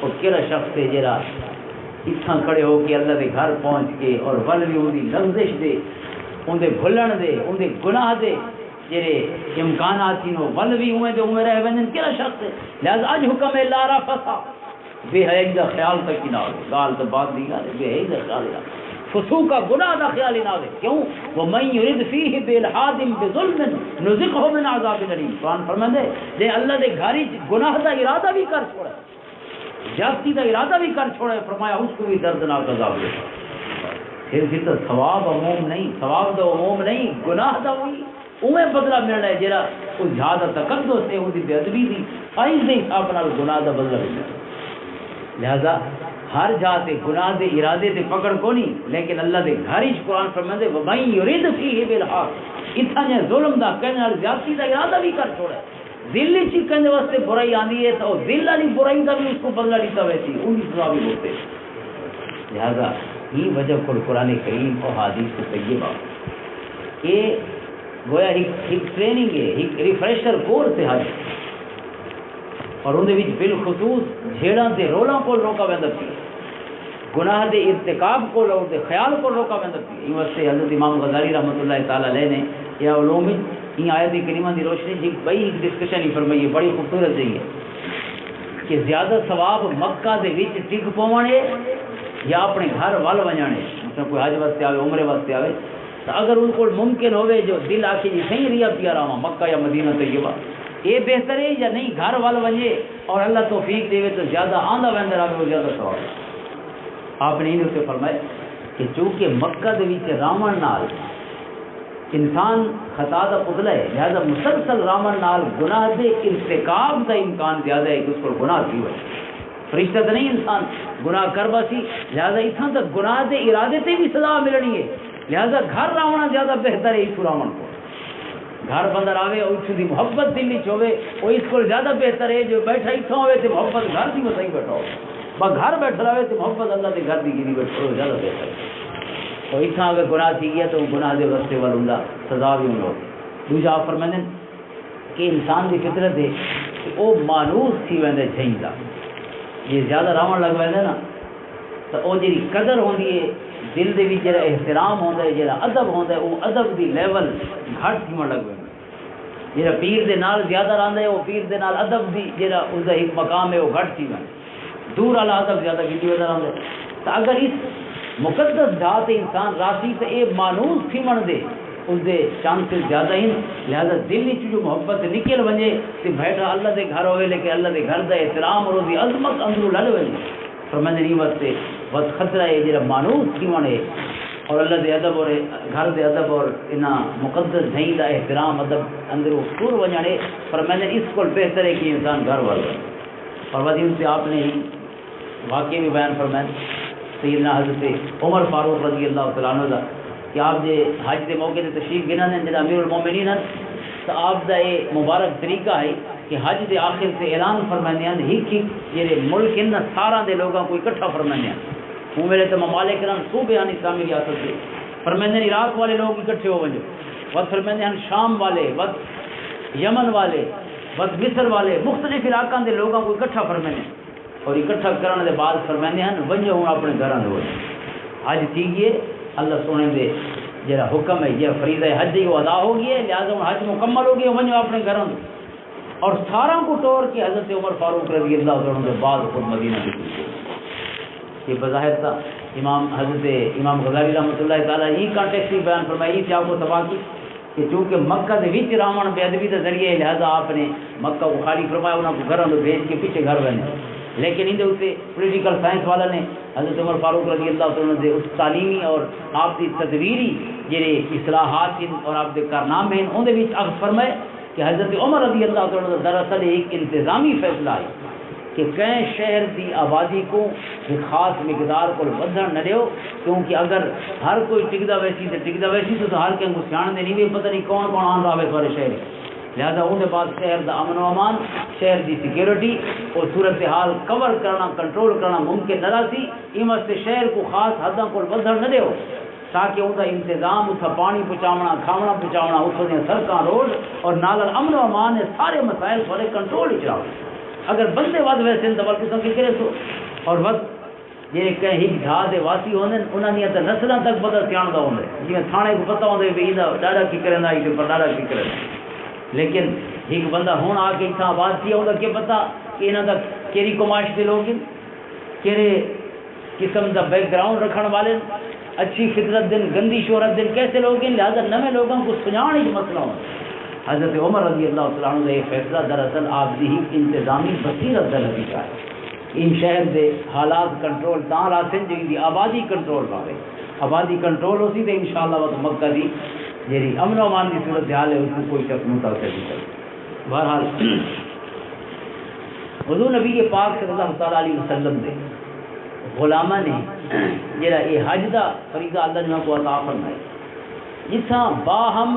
[SPEAKER 1] اور کیڑا شخص ہے جڑا اتھاں کھڑے ہو کے اللہ دے گھر پہنچ کے اور ول بھی ان دی لغزش دے، ان دے بھلن دے، ان دے گناہ دے جڑے امکانات تھی ول بھی ہوئے تے اوے رہ وینن کیڑا شخص ہے. لہذا اج حکم ہے لا رفثا، بے حیائی دا خیال تک نہ ہو، گال تو بات دی گل بے حیائی دا خیال نہ، فسوق کا گناہ دا خیال نہ ہو. کیوں ومن یرید فیہ بالحاد بظلم نذقہ من عذاب الیم. قرآن فرماندا ہے جے اللہ دے گھر وچ گناہ دا ارادہ بھی کر چھوڑے، زیادتی کا ارادہ بھی کر چھوڑے، فرمایا اس کو بھی دردناک عذاب دے. پھر تو ثواب عموم نہیں، ثواب دا عموم نہیں، گناہ دا وہی اوے بدلہ ملنا ہے جڑا کوئی زیادہ تقدس ہے، وہ بے ادبی دی فائز دے حساب نال گناہ دا بدلہ ملنا. لہذا ہر جاتے گناہ دے ارادے تے پکڑ کو نہیں، لیکن اللہ دے گھر وچ قرآن فرماندا ہے وَمَن یُرِدْ فِیہ بِالْحَقِّ، اتھا جے ظلم دا کہنے نال زیادتی دا ارادہ بھی کر چھوڑے، دل چ کہنے واسطے برائی آندی ہے تو دل والی برائی دا بھی اس کو بدلہ دیتا ویسی ان کی سزا بھی ہوتے. لہذا یہ وجہ کو قرآن کریم اور حدیث طیبہ یہ گویا ایک ٹریننگ ہے، ایک ریفریشر کورس ہے حج، اور اندر بالخصوص جھیڑاں تے رولاں کو روکا ویندا پیا، گناہ دے ارتکاب کو اور دے خیال کو روکا ویندا پیا. یہ واسطے حضرت امام غزالی رحمۃ اللہ تعالی علیہ نے یا علوم یہ آیت کریمہ دی روشنی جی بڑی ڈسکشن ہی فرمائی ہے، بڑی خوبصورت جی ہے کہ زیادہ ثواب مکہ دے وچ ٹک پوانے یا اپنے گھر ول ونجانے. مثلا کوئی حج واسطے آوے عمرے واسطے آوے تو اگر ان کو ممکن ہوئے جو دل آکے جی صحیح ریا پیا رہا مکہ یا مدینہ طیبہ، یہ بہتر ہے یا نہیں گھر وال ونجے اور اللہ توفیق دے تو زیادہ آندہ ویندر آگے وہ زیادہ ثواب. آپ نے انہوں سے فرمایا کہ چونکہ مکہ دے وچ راون نال انسان خطا دا پتلا ہے، لہذا مسلسل رامن نال گناہ دے ارتکاب دا امکان زیادہ ہے کہ اس کو گناہ کی ہوئے. فرشتہ تو نہیں انسان گناہ کر باسی، لہذا اتنا تک گناہ دے ارادے تے بھی سزا ملنی ہے. لہذا گھر راونا زیادہ بہتر ہے اس راون کو. گھر بندر آوے اس دی محبت دل وچ ہوے، او اس کو زیادہ بہتر ہے جو بیٹھا اتنا ہوئے تے محبت گھر دی وسائی بیٹھا ہو. با گھر بیٹھا رہے تے محبت اللہ دے گھر دی گیری بیٹھا ہو زیادہ بہتر ہے. تو اتنا اگر گناہ تھی گیا تو گناہ دے واسطے ول ہوندا سزا بھی ہوندا. دوجا فرماندے کہ انسان دی فطرت ہے کہ او مانوس تھی ویندے چاہیدا. یہ زیادہ راون لگ ویندے نا تو او جڑی قدر ہوندی ہے دل دے وچ جڑا احترام ہوندا ہے جڑا ادب ہوندا ہے او ادب دی لیول گھٹ تھیون لگ ویندا. جڑا پیر دے نال زیادہ رہندا ہے او پیر دے نال ادب دی جڑا اس دا ایک مقام ہے او گھٹ تھی ویندا. دور والا ادب زیادہ گڈی ویندا رہندا ہے. تو اگر اس مقدس ذات انسان راسی تو اے مانوس تھی من دے اس دے چانسز زیادہ ہی. لہذا دل وچ جو محبت نکل ونجے تے بیٹھا اللہ دے گھر ہوئے لیکن اللہ دے گھر دا احترام اور دی عظمت اندروں لڑ ونجے فرماندے نہیں واسطے بس خطرہ ہے جڑا مانوس تھی من ہے اور اللہ دے ادب اور گھر دے ادب اور انہاں مقدس دھئی دا احترام ادب اندروں ٹر ونجانے. فرماندے اس کو بہتر ہے کہ انسان گھر والا. اور وجہ سے آپ نے ہی واقعے بھی بیان فرمائے سیدنا حضرت عمر فاروق رضی اللہ تعالیٰ عنہ دا کہ آپ جے حج دے موقع تے تشریف گنا نے جڑا امیر المومنین ہیں تو آپ دا یہ مبارک طریقہ ہے کہ حج دے آخر سے اعلان فرمانے ہیں ہک یہ ملک ان سارا دے لوگوں کو اکٹھا فرمانے ہیں. وہ میرے تو ممالک رن صوبے ہیں اسلامی ریاست سے فرمانے ہیں عراق والے لوگ اکٹھے ہو ونجو وقت فرمانے ہیں شام والے وقت یمن والے وقت مصر والے مختلف علاقوں دے لوگوں کو اکٹھا فرمانے ہیں اور اکٹھا کرنے کے بعد فرمانے ہیں ونجو ہوں اپنے گھروں دے وجہ حج تھی گئے اللہ سونے دے جڑا حکم ہے یہ فریضہ حج وہ ادا ہو گئی ہے لہٰذا ہوں حج مکمل ہو گئی ونجو اپنے گھروں دے. اور سارا کو ٹور کے حضرت عمر فاروق رضی اللہ عنہ کے بعد خود مدینہ کی یہ بظاہر تھا. امام حضرت امام غزالی رحمۃ اللہ تعالیٰ یہ کانٹیکس بھی بیان فرمائی سے آپ کو تباہ کی کہ چونکہ مکہ کے وچ راون بے ادبی کے ذریعے لہٰذا آپ نے مکہ کو خالی فرمایا انہوں کو گھروں کو بھیج کے پیچھے گھر بنے. لیکن ان اتنے پولیٹیکل سائنس والا نے حضرت عمر فاروق رضی اللہ عنہ سے اس تعلیمی اور آپ کی تدبیری جڑے اصلاحات اور آپ کے کارنامے ہیں اندر عکس فرمائے کہ حضرت عمر رضی اللہ عنہ دراصل ایک انتظامی فیصلہ ہے کہ کہیں شہر کی آبادی کو ایک خاص مقدار کو بدھن نہ دیو کیونکہ اگر ہر کوئی ٹکدا ویسی تو ہر کہیں کو سیاح نہیں بھی پتہ نہیں کون کون آن رہا ہے سارے شہر. لہذا انہیں بعد شہر دا امن و امان شہر دی سیکیورٹی اور صورتحال کور کرنا کنٹرول کرنا ممکن نہ سی. ایمت سے شہر کو خاص حدوں کو بدھن نہ دیو تاکہ ان کا انتظام اتنا پانی پہنچاونا کھانا پہنچاونا اتوں دیا سڑکاں روڈ اور نالر امن و امان نے سارے مسائل سارے کنٹرول ہی چلاؤ. اگر بندے ود ویسے تو بلکہ سن کے کرے تو اور بس یہ کہیں ہک ڈھا دے واسی ہونے انہوں نے تو نسلوں تک پتہ سیاح ہوتا ہے جی تھانے کو پتہ ہوتا ہے بھی یہ ڈاڈا کی کریں پر ڈاڈا کی کریں. لیکن ایک بندہ ہوں آ کے اتنا آباد کیا ہوگا کہ پتہ کہ انہوں کا کیری کمائش کے لوگ کہڑے قسم کا بیک گراؤنڈ رکھنے والے اچھی فطرت دن گندی شہرت دن کیسے لوگ ہیں. لہٰذا نئے لوگوں کو سجانے کی مسئلہ ہو. حضرت عمر رضی اللہ تعالیٰ عنہ یہ فیصلہ دراصل آپ کی انتظامی بصیرت کا نتیجہ ہے. ان شہر کے حالات کنٹرول تاں راسن جی آبادی کنٹرول پاوے آبادی کنٹرول ہو سی تو ان شاء اللہ وقت مکہ کی جی امن و امان کی صورت حال ہے اس کو کوئی شک متاثر نہیں کرے. بہرحال حضور نبی پاک صلی اللہ تعالیٰ علیہ وسلم دے غلامہ نے جڑا یہ حج دا فریضہ اللہ نے کو عطا فرمایا جتھاں باہم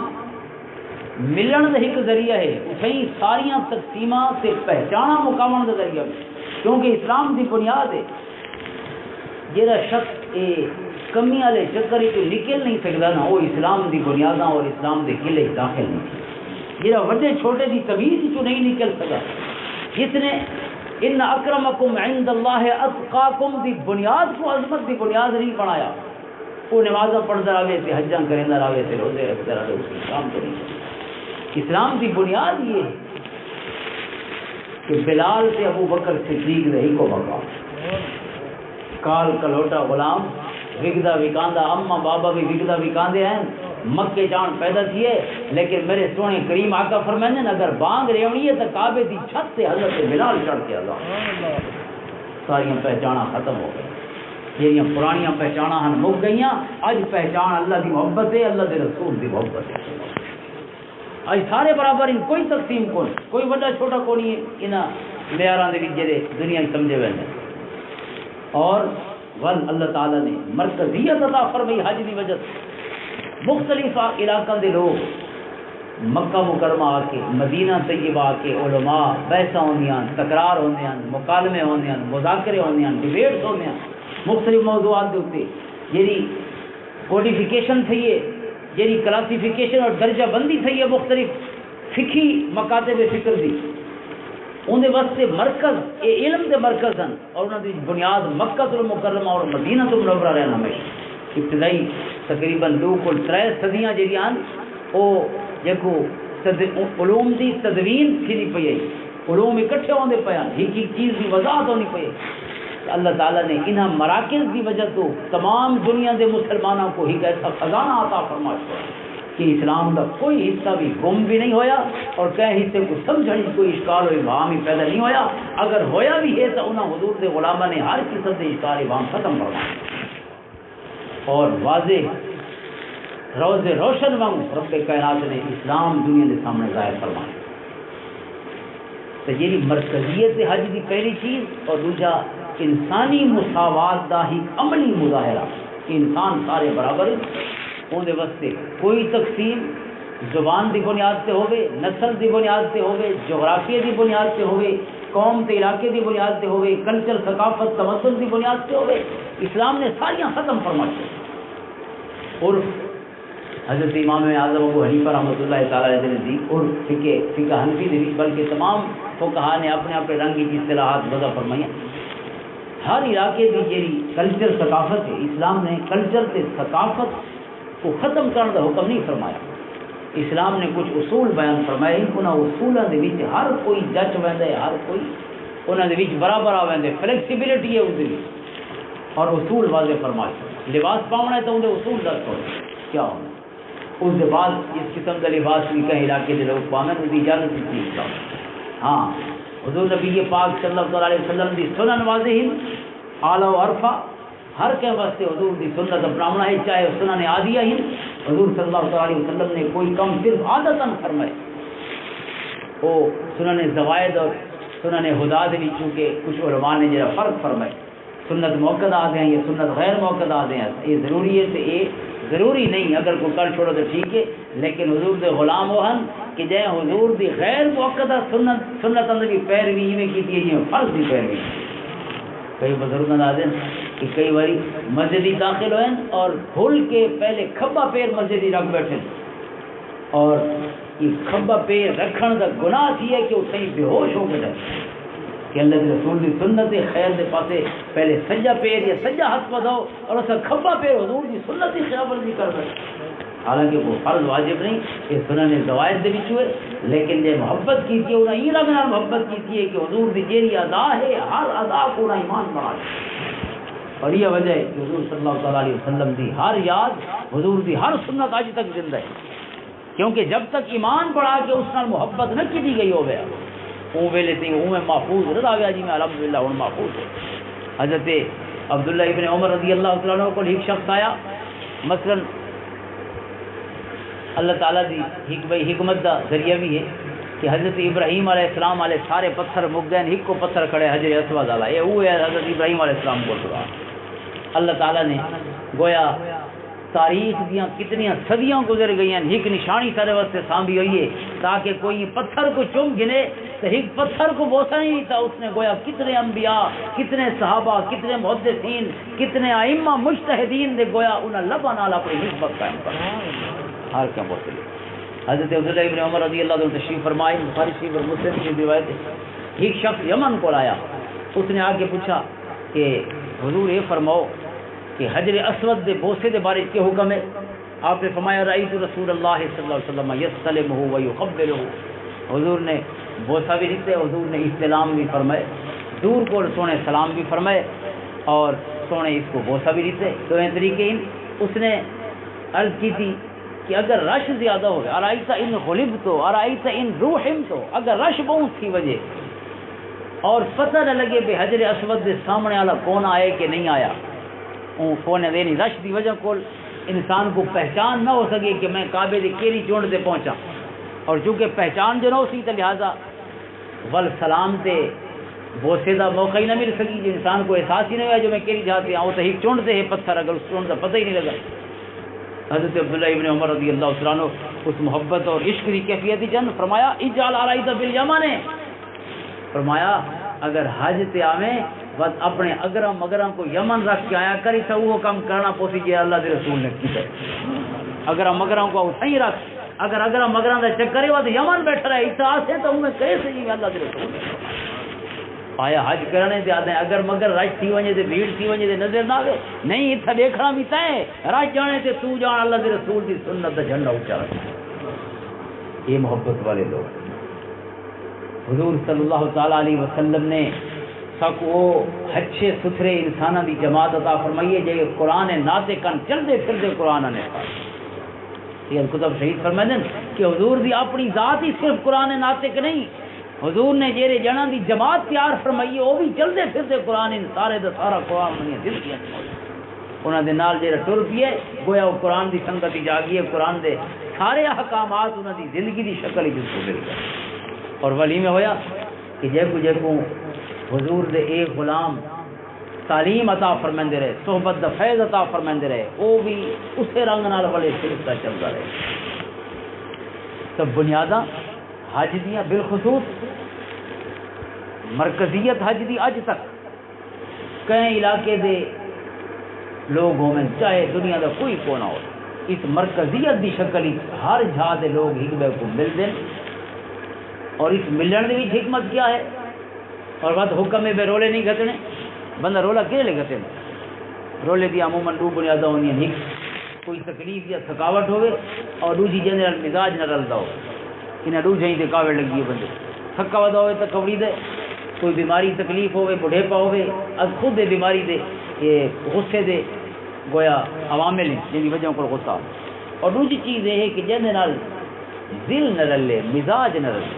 [SPEAKER 1] ملن دا ایک ذریعہ ہے اتھیں ساریاں تقسیمات سے پہچانا مقامن دا ذریعہ ہے کیونکہ اسلام دی بنیاد ہے. جڑا شخص کمی والے چکر چ نکل نہیں سکتا نا وہ اسلام دی بنیاداں اور اسلام دے قلعے داخل نہیں جڑا وڈے چھوٹے دی تمیز چ نہیں نکل سکا جس نے ان اکرمکم عند اللہ اتقاکم دی بنیاد کو عظمت دی بنیاد نہیں بنایا وہ نمازاں پڑھتا رہے تھے حجاں کرتا رہے تھے روزے رکھتا رہے اس اسلام کو نہیں. اسلام دی بنیاد یہ ہے کہ بلال سے ابو بکر صدیق رہی کو بقا کال کلوٹا غلام وکدا وکاندہ اما بابا بھی وکدا وکاندے ہیں مکے جان پیدا کیے لیکن میرے سونے کریم آقا فرمائیں اگر بانگ ریونی ہے تو کعبے دی چھت سے حضرت بلال چڑھ کے اللہ ساری پہچانا ختم ہو گئی. جہاں پرانیاں پہچانا ہیں مک گئی، اج پہچان اللہ کی محبت ہے، اللہ کے رسول کی محبت ہے۔ اج سارے برابر ان، کوئی تقسیم کون، کوئی بڑا چھوٹا کو نہیں ہے انہاں معیاراں دے وچ جڑے دنیا وچ سمجھے ویندے۔ اور ول اللہ تعالی نے مرکزیت عطا فرمائی حج دی وجہ سے۔ مختلف علاقوں دے لوگ مکہ مکرمہ آ کے، مدینہ طیبہ آ کے علماء بحثاں ہوندیاں، تکرار ہوندے ہیں، مکالمے ہوندے ہیں، مذاکرے ہوندے ہیں، ڈیبیٹس ہوندے ہیں مختلف موضوعات کے اوپر۔ جیڑی کوڈیفیکیشن تھی ہے، جیڑی کلاسیفیکیشن اور درجہ بندی تھی ہے مختلف فقہی مکاتب فکر دی، اندر واسطے مرکز اے علم دے مرکز ہیں، اور انہاں دی بنیاد مکہ المکرمہ اور مدینہ المنورہ رہنا ہمیشہ۔ ابتدائی تقریباً 2 کو 3 صدیاں جہاں وہ دیکھو علوم دی تدوین تھی پئی، علوم اکٹھے ہوندے پے، ایک ایک چیز کی وضاحت ہونی پئی۔ اللہ تعالیٰ نے انہاں مراکز کی وجہ تو تمام دنیا دے مسلمانوں کو ایک ایسا خزانہ عطا فرمایا کہ اسلام کا کوئی حصہ بھی گم بھی نہیں ہویا، اور کئی حصے کو سمجھنے کوئی اشکال و ابہام ہی پیدا نہیں ہویا۔ اگر ہویا بھی ہے تو انہاں حضور دے غلاماں نے ہر قسم کے اشکال ابہام ختم فرمایا، اور واضح روز روشن وانگ رب کائنات نے اسلام دنیا کے سامنے ظاہر فرمایا۔ تو یہ مرکزیت حج کی پہلی چیز، اور دوسرا انسانی مساوات کا ہی عملی مظاہرہ کہ انسان سارے برابر ہیں، اندر واسطے کوئی تقسیم زبان کی بنیاد سے ہوئے، نسل کی بنیاد سے ہوئے، جغرافیہ کی بنیاد سے ہوئے، قوم کے علاقے کی بنیاد سے ہوئے، کلچر ثقافت تمدن کی بنیاد سے ہوئے، اسلام نے ساریاں ختم فرمائی۔ اور حضرت امام اعظم ابو حنیفہ رحمۃ اللہ تعالی علیہ نے دی، اور فقہ حنفی دی، بلکہ تمام فقہا نے اپنے اپنے رنگ کی اصطلاحات وضع فرمائی۔ ہر علاقے کی جیڑی کلچر ثقافت ہے، اسلام نے کلچر سے ثقافت کو ختم کرنے کا حکم نہیں فرمایا۔ اسلام نے کچھ اصول بیان فرمائے، انہاں اصولوں کے وچ ہر کوئی جچ ویندا ہے، ہر کوئی انہاں دے وچ برابر آ ویندا ہے، فلیکسیبلٹی ہے اس دے وچ، اور اصول واضح فرمائے۔ لباس پاؤنا ہے تو ان دے اصول دس کرو کیا ہونا، اس کے بعد اس قسم کا لباس بھی کہیں علاقے کے لوگ پاویں اس کی اجازت دی اسلام۔ ہاں حضور نبی پاک صلی اللہ علیہ وسلم دی سنن واضح اعلی و عرفہ، ہر کے واسطے حضور دی سنت اپناونا ہے، چاہے سنن عادیہ ہی۔ حضور صلی اللہ علیہ وسلم نے کوئی کم صرف عادتاً فرمائے، وہ سنن زوائد اور سنن ہدا دے وچ چونکہ کچھ علماء نے جڑا فرق فرمائے، سنت موقع آ ہیں یا سنت غیر موقع آ ہیں، یہ ضروری ہے تو یہ ضروری نہیں، اگر کوئی کر چھوڑو تو ٹھیک ہے، لیکن حضور دے غلام وہ ہیں کہ جے حضور دی غیر موقع سنت اندر بھی پیروی میں کی جی فرض دی پیروی۔ کئی بزرگ اندازے کہ کئی باری مسجد ہی داخل ہوئے اور بھول کے پہلے کھبا پیر مسجد ہی رکھ بیٹھے، اور یہ کھبا پیر رکھن کا گناہ تھی ہے کہ وہ صحیح بے ہوش ہو گئے کہ اللہ کے رسول کی سنت خیر دے پاسے پہلے سجا پیر یا سجا ہاتھ بدھاؤ، اور اسا کھبا پیر حضور کی سنت کی خلاف ورزی کر بیٹھے۔ حالانکہ وہ فرض واجب نہیں، یہ سنن زوائد دے وچ ہوئے، لیکن جے محبت کی تھی انہیں یہ رنگ نال محبت کی تھی کہ حضور دی جیڑی ادا ہے ہر ادا کو انہیں ایمان بنا دیا، اور یہ وجہ ہے کہ حضور صلی اللہ علیہ وسلم دی ہر یاد، حضور دی ہر سنت آج تک زندہ ہے، کیونکہ جب تک ایمان بڑھا کے اس نال محبت نہ کی گئی ہو گیا وہ ویلے تے میں محفوظ رضا گیا جی میں الحمدللہ ہوں محفوظ ہے۔ حضرت عبداللہ ابن عمر رضی اللہ تعالیٰ عنہ کو ایک شخص آیا، مثلا اللہ تعالیٰ دی حکمت دا ذریعہ بھی ہے کہ حضرت ابراہیم علیہ السلام علیہ سارے پتھر مک گئے، ایک کو پتھر کھڑے حجر اسود والا، یہ وہ ہے حضرت ابراہیم علیہ السلام کو سوا۔ اللہ تعالیٰ نے گویا تاریخ دیاں کتنی صدیاں گزر گئی ہیں، ایک نشانی سارے واسطے سانبھی ہوئی ہے تاکہ کوئی پتھر کو چوم گنے تو ایک پتھر کو بوسا نہیں تھا۔ اس نے گویا کتنے انبیاء، کتنے صحابہ، کتنے محدثین، کتنے ائمہ مجتہدین دے گویا انہاں لبا نال اپنی حکمت قائم کر ہر کیا بوسے۔ حضرت عبداللہ ابن عمر رضی اللہ عنہ تشریف فرمائے، بخاری شریف اور مسلم کی روایت ہے، ایک شخص یمن کو آیا، اس نے آ کے پوچھا کہ حضور یہ فرماؤ کہ حجر اسود دے بوسے دے بارے کیا حکم ہے؟ آپ نے فرمایا رأیت رسول اللہ صلی اللہ علیہ وسلم یستلمہ و یقبلہ، حضور نے بوسہ بھی دیتے، حضور نے استلام بھی فرمائے، دور کو سونے سلام بھی فرمائے اور سونے اس کو بوسہ بھی دیتے، تو ان طریقے اس نے عرض کی تھی کہ اگر رش زیادہ ہو گیا، ارائیت ان غلبت ارائیت ان روحمت، اگر رش بہت تھی وجہ اور پتہ نہ لگے بے حجر اسود دے سامنے والا کون آئے کہ نہیں آیا،
[SPEAKER 2] کونے دینی رش دی وجہ کو انسان کو پہچان نہ ہو سکے کہ میں کعبے دی کیری چونڈ تے پہنچا، اور چونکہ پہچان جو نہ ہو سی تو لہٰذا ول سلام تے بوسے دا موقع ہی نہ مل سکی، جو انسان کو احساس ہی نہیں ہوا جو میں کیری جاتے ہیں، وہ تو ایک چونڈ سے ہے پتھر، اگر اس چونڈ کا پتہ ہی نہیں لگا۔ حضرت عبداللہ ابن عمر رضی اللہ عنہ اس محبت اور عشق کی کیفیت چند فرمایا اجعل علیت بالیمن، فرمایا اگر حج تے آویں بس اپنے اگرم مگرم کو یمن رکھ کے آیا کری تو وہ کام کرنا پوسی جی اللہ کے رسول نے کی ہے، اگرم مگرم کو صحیح رکھ، اگر اگرم مگرم کا چکر ہے تو یمن بیٹھ رہے اتنا آسے تو میں کیسے جی اللہ کے رسول نے آیا حج کرنے سے آتے ہیں اگر مگر رش تھی وجے تے بھیڑ تھی وجے تے نظر نہ آئے نہیں اتنا دیکھنا بھی تے رش جانے سے تو جان اللہ کے رسول کی سنت کا جھنڈا اونچا رکھ۔ یہ محبت والے لوگ حضور صلی اللہ تعالیٰ علیہ وسلم نے سک وہ اچھے ستھرے انسانوں کی جماعت عطا فرمائی ہے جو قرآن ناطے کن چلتے پھرتے قرآن نے یہ کتب شہید فرمائے کہ حضور دی اپنی ذات ہی صرف قرآن ناطق نہیں، حضور نے جیرے جنا دی جماعت تیار فرمائی وہ بھی چلتے پھرتے قرآن سارے دا سارا قرآن منی دل کیا انہوں نے نال جیرا ٹر پیے گویا وہ قرآن دی سنگت جاگی ہے، قرآن دے سارے احکامات انہوں دی زندگی دی شکل ہی جس کو مل گئے۔ اور ولی میں ہویا کہ جے کو حضور دے ایک غلام تعلیم عطا فرمائندے رہے، صحبت دا فیض عطا فرمائندے رہے، وہ بھی اسے رنگ نال والے سلسلہ چلتا رہے۔ سب بنیاداں حج دیاں بالخصوص مرکزیت حج دی اج تک کئی علاقے دے لوگ ہوئے چاہے دنیا دا کوئی کونا ہو، اس مرکزیت دی شکل ہی ہر جہاں دے لوگ ایک دوسرے کو ملتے ہیں، اور اس ملن دی حکمت کیا ہے؟ اور بات حکم میں بے رولے نہیں گھٹنے، بندہ رولا کیوں لے گھٹے رولے دی عموماً دو بنیاداں ہوندی ہیں، کوئی تکلیف یا تھکاوٹ ہوئے اور دوسری جنرل مزاج نہ رلتا ہو، انہیں دو جہیں تھکاوٹ لگی ہے بندے تھکا ودا ہوئے تو کوڑی دے، کوئی بیماری تکلیف ہوئے بڑھےپا ہوئے از خود دے بیماری دے یہ غصے دے گویا عوامل ہیں جن کی وجہ کو غصہ، اور دوسری چیز یہ ہے کہ جن نال دل نہ رلے مزاج نہ رلے۔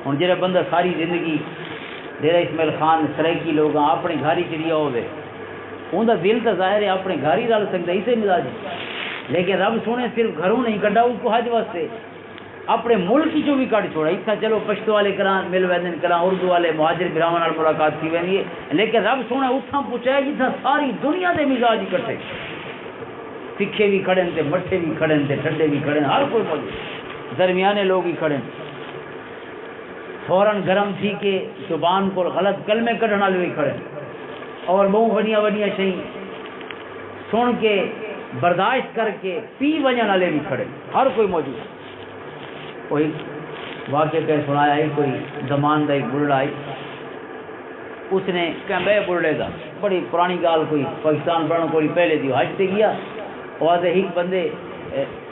[SPEAKER 2] ہوں جہاں بندہ ساری زندگی ڈیرا اسماعیل خان سرائکی لوگ اپنے گھر ہی چڑیا ہوئے ان کا دل تو ظاہر ہے اپنے گھر ہی رل سکتا اسے مزاج، لیکن رب سونے صرف گھروں نہیں کڈا اس کو حج واسطے اپنے ملک جو بھی کٹ چھوڑا اتنا چلو پشتو والے کران مل ویندن کران اردو والے مہاجر براہمن نال ملاقات تھی وینی ہے، لیکن رب سونا اتنا پوچھا جتنا ساری دنیا دے مزاج اکٹھے تکھے بھی کھڑے تے مٹھے بھی کھڑے تے ٹھنڈے بھی کھڑے ہر کوئی موجود درمیانے لوگ ہی کھڑے فوراً گرم تھی کہ زبان کو غلط کلمے کڈن والے بھی کھڑے اور منہ بڑیاں بڑیاں شہی سن کے برداشت کر کے پی وجن والے بھی کھڑے ہر کوئی موجود۔ کوئی واقعہ کہ سنایا ہے کوئی زمان دا ایک بڑھڑا آئی اس نے کہ بے بڑھڑے دا بڑی پرانی گال کوئی پاکستان بڑھن کوئی پہلے دی حج تے گیا اور ایک بندے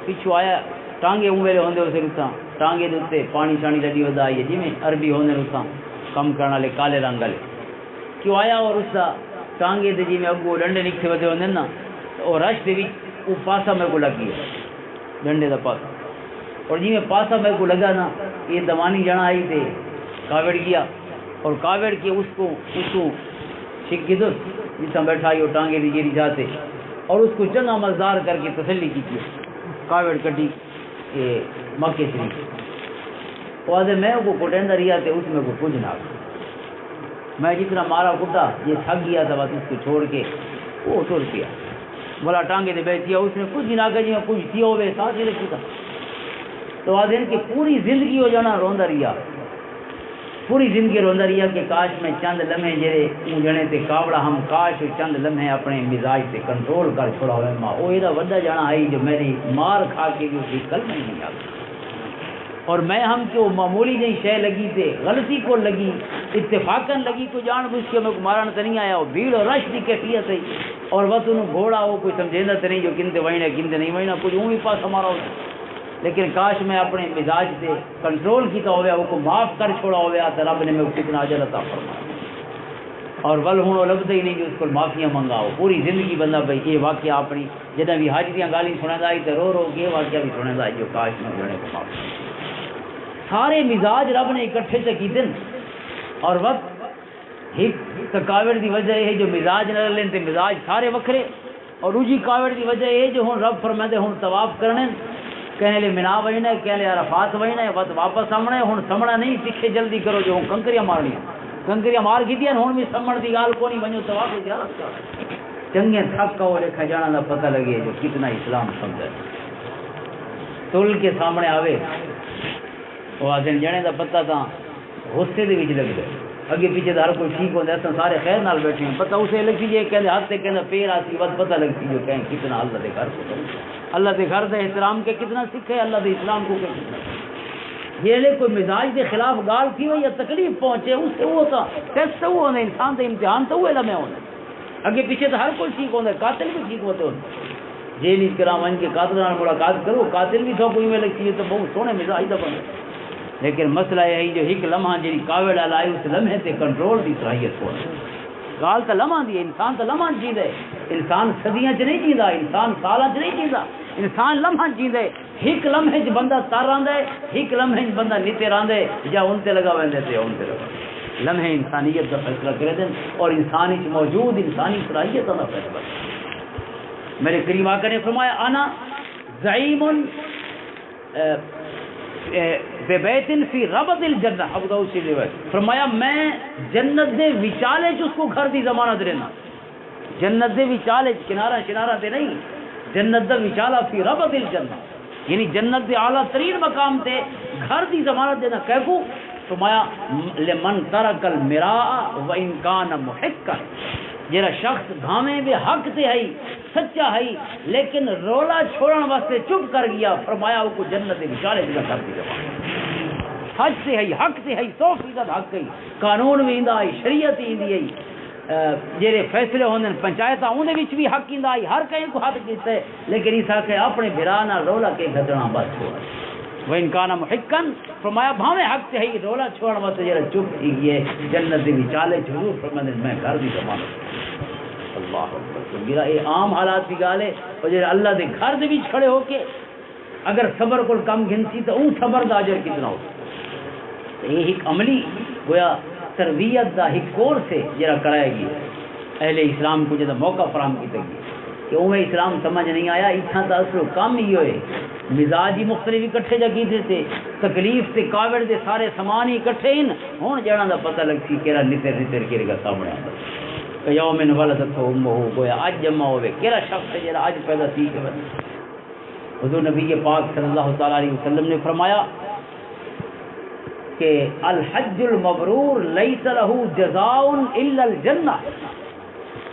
[SPEAKER 2] پچھو آیا ٹانگے اویلے ہوندے اسے رساں ٹانگے دے اتنے پانی شانی لگی ودا آئی ہے جی میں عربی ہوندے رساں کم کرنے والے کالے رنگ والے کیوں آیا اور اس کا ٹانگے دے جی میں اگو ڈنڈے نکتے ودے ہوندے نا اور رش دے وہ پاسا میرے کو لگ گیا ڈنڈے دا پاسا اور جی میں پاسا میرے کو لگا نا یہ دوانی جنا آئی تھے کاوڑ گیا اور کاوڑ کے اس کو چھک گدر جس میں بیٹھا وہ ٹانگے دی گیری جاتے اور اس کو چنگا مزدار کر کے تسلی کی تھی کاوڑ کٹی مکے شریف وہ آدھے میں کو کوٹیندا رہا تھے اس میں کو کچھ نہ میں جتنا مارا کٹا یہ تھک گیا تھا بس اس کو چھوڑ کے وہ ٹر کیا بولا ٹانگے دے بیٹھیا اس نے کچھ نہ کہ جی میں کچھ کیا ہوئے ساتھ ہی رکھی تھا تو آدھے کہ پوری زندگی ہو جانا روندا رہا پوری زندگی روندا رہا کہ کاش میں چند لمحے جڑے جنے تے کاوڑا ہم کاش چند لمحے اپنے مزاج تے کنٹرول کر چھوڑا ہوئے ماں وہ یہ وڈا جانا آئی جو میری مار کھا کے بھی اسی کل میں نہیں آتا اور میں ہم کہ وہ معمولی جی شے لگی تے غلطی کو لگی اتفاقاً لگی کوئی جان بوجھ کے میں مارن تو نہیں آیا وہ بھیڑ اور رش کی کیفیت ہے اور بس انہوں گھوڑا وہ کوئی سمجھینا تو نہیں جو کن تے وہینا کن تے نہیں وہینا کچھ اون ہی پاس ہمارا ہوتا لیکن کاش میں اپنے مزاج سے کنٹرول کیتا ہوا وہ کو معاف کر چھوڑا ہوا تو رب نے میں کتنا اجر عطا فرمایا اور ول ہوں وہ لگتا ہی نہیں کہ اس کو معافیاں منگاؤ پوری زندگی بندہ بھائی یہ واقعہ اپنی جدہ بھی حج دیاں گالی سنیں آئی تو رو کے واقعہ بھی سنیں آئی جو کاش میں جنے کو معاف سارے مزاج رب نے اکٹھے سے کی دن اور وقت ایک تو کاوڑ دی وجہ یہ ہے جو مزاج نہ لیں تے مزاج سارے وکھرے، اور دوجی کاوڑ دی وجہ یہ ہے جو ہن رب فرمائے ہن طواف کرنے کہنے لے منا وجنا ہے، کہنے لے عرفات وجنا ہے، بس واپس آمنا ہے، ہن سمنا نہیں سکھے جلدی کرو جو ہن کنکریاں مارنی کنکریاں مار کیتیاں ہن بھی سمن دی گال کونی ونجو طواف زیارت کر چنگے تھک کا وہ کھجانا دا پتہ لگے جو کتنا اسلام سمجھے تل کے سامنے آوے وہ آدن جنے دا پتہ تھا غصے دے وچ لگ گئے اگے پیچھے ہر کوئی ٹھیک ہوتا ہے سارے خیر نال بیٹھے ہیں پتہ اسے لگتی جی کہندے ہاتھ سے کہندا پیر آتی بس پتہ لگتی جو کہیں کتنا اللہ دے گھر کو اللہ دے گھر دے احترام کے کتنا سکھے اللہ دے اسلام کو کتنا یہ لے کوئی مزاج دے خلاف گال تھی ہو یا تکلیف پہنچے اس سے وہ تھا ٹیسٹ تو وہ ہونا انسان دے امتحان تو وہ لمحے ہونا اگے پیچھے تو ہر کوئی ٹھیک ہوتا ہے قاتل بھی ٹھیک ہوتے ہوتے جیل کرام ان کے قاتل ملاقات کرو قاتل بھی تھو کوئی میں لگتی ہے تو بہت سونے مزاج دا بنے لیکن مسئلہ یہ ہے جو ایک لمحہ جی کاوڑ لائی اس لمحے تے کنٹرول دی صلاحیت ہو گال تو لمحہ دی انسان تو لمحہ جیند ہے انسان صدیاں چ نہیں جیندا انسان سالاں چ نہیں جیندا انسان لمحہ جیند ہے ایک لمحے چ بندہ تر رہندا ہے ایک لمحے چ بندہ نیتے رہندا ہے یا ان تے لگا ویندے تے ان تے لگا لمحے انسانیت کا فیصلہ کرے دیں اور انسانی چ موجود انسانی صلاحیت کا فیصلہ میرے کریم آقا نے فرمایا انا زعیم بے بیت فی ربض الجنہ ابو داؤد سے روایت فرمایا میں جنت دے وچالے چ اس کو گھر دی ضمانت دینا جنت دے وچالے کنارہ شنارہ تے نہیں جنت دا وچالا فی ربض الجنہ یعنی جنت دے اعلیٰ ترین مقام تے گھر دی ضمانت دینا کیسو فرمایا لمن ترک المراء وان کان محقا جڑا شخص بھاویں بے حق تے ہے سچا ہے لیکن رولا چھوڑن واسطے چپ کر گیا فرمایا وہ کو جنت دے وچالے دی گھر دی ضمانت حق تے ہے حق تے ہے 100% حق ہے قانون بھی ایندا ہے شریعت ایندی ہے جڑے فیصلے ہوندے پنچایتاں اون وچ بھی حق ایندا ہے ہر کہیں کو حق کیتا ہے لیکن اس کہ اپنے بھرا نال رولا کے گھدنا بس ہو وہ انکان محقن فرمایا بھاویں حق تے ہے رولا چھوڑن واسطے جڑا چپ تھی گئے جنت دے وچالے ضرور فرماندے میں گھر دی ضمانت اللہ اکبر میرا یہ عام حالات کی گال ہے اور جڑا اللہ دے گھر دے وچ کھڑے ہو کے اگر صبر کو کم گنسی تو اون صبر دا اجر کتنا ہو یہ ایک عملی گویا تربیت دا ایک کورس ہے جڑا کرائے گی اہل اسلام کو جدا موقع فراہم کیتا گیا کہ وہ اسلام سمجھ نہیں آیا اتنا تو اصل کام ہی ہوئے مزاج ہی مختلف اکٹھے جا کیتے تھے تکلیف تے کاوڑ دے سارے سامان ہی اکٹھے ہیں ہن جڑا دا پتہ لگسی کیڑا نتر نتر کے گا سامنے آندا کہ یوم ولدت امہ گویا اج جمع ہوے کیڑا شخص جڑا اج پیدا تھی کہ حضور نبی پاک صلی اللہ تعالی علیہ وسلم نے فرمایا کہ الحج المبرور لیس له جزاء الا الجنہ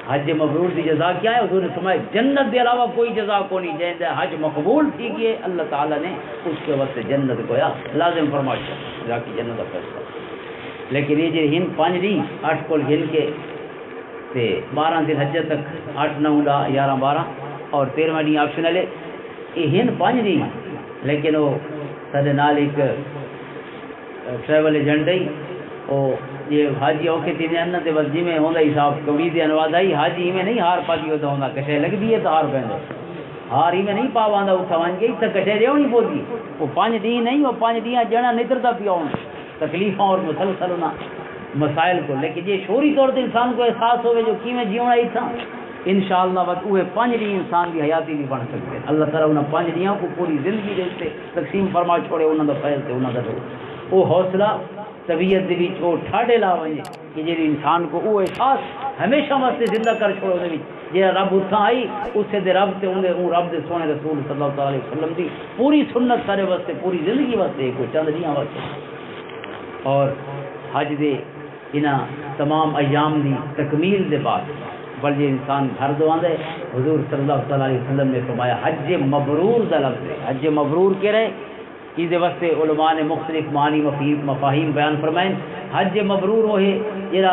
[SPEAKER 2] حج مبرور دی جزا کیا ہے حضور نے فرمایا جنت کے علاوہ کوئی جزا کو نہیں جائے حج مقبول تھی کہ اللہ تعالیٰ نے اس کے وقت جنت کو لازم فرمایا جا کی جنت کا فیصلہ لیکن یہ جو ہند 5 دن 8 کول ہند کے تے 12 دن حج تک 8 9 11 12 اور 13واں دن آپشنل ہے یہ ہند 5 دن لیکن وہ سارے نال ایک ٹریول ایجنٹ ہے وہ یہ حاجی اوکھے تھی نے تے بس جی میں ہوندا حساب کوڑی دے انواز آئی حاجی میں نہیں ہار پاتی ہوتا ہوندا کٹے لگ دی ہے تو ہار پہندے ہار ہی میں نہیں پاواندا اٹھاون گئی تے کٹے دیونی پوندی وہ 5 دن نہیں وہ 5 دن جنا نترتا پیا ہون تکلیفاں اور مسلسل ہونا مسائل کو لیکن یہ شعوری طور تے انسان کو احساس ہوے جو کیویں جیونا ہی تھا انشاءاللہ وقت وہ 5 دن انسان کی حیاتی نہیں بن سکتے اللہ تعالیٰ انہاں 5 دنوں کو پوری زندگی دے تقسیم فرما چھوڑے انہاں دا فیض تے انہاں دا وہ حوصلہ طبیعت دے وچ وہ ٹھاڈے لا ونجے کہ جے انسان کو وہ احساس ہمیشہ واسطے زندہ کر چھوڑو دے وچ جے رب اتھاں آئی اسے دے رب تے اون رب دے سونے رسول صلی اللہ تعالی علیہ وسلم دی پوری سنت سارے واسطے پوری زندگی واسطے کوئی چند دیاں واسطے اور حج دے انہاں تمام ایام دی تکمیل دے بعد بل جے انسان گھر دواندا ہے حضور صلی اللہ تعالی علیہ وسلم نے فرمایا حج مبرور دا لفظ ہے حج مبرور کہہ رہے اس واسطے علماء نے مختلف معنی مفاہیم بیان فرمائیں حج مبرور وہ ہے جڑا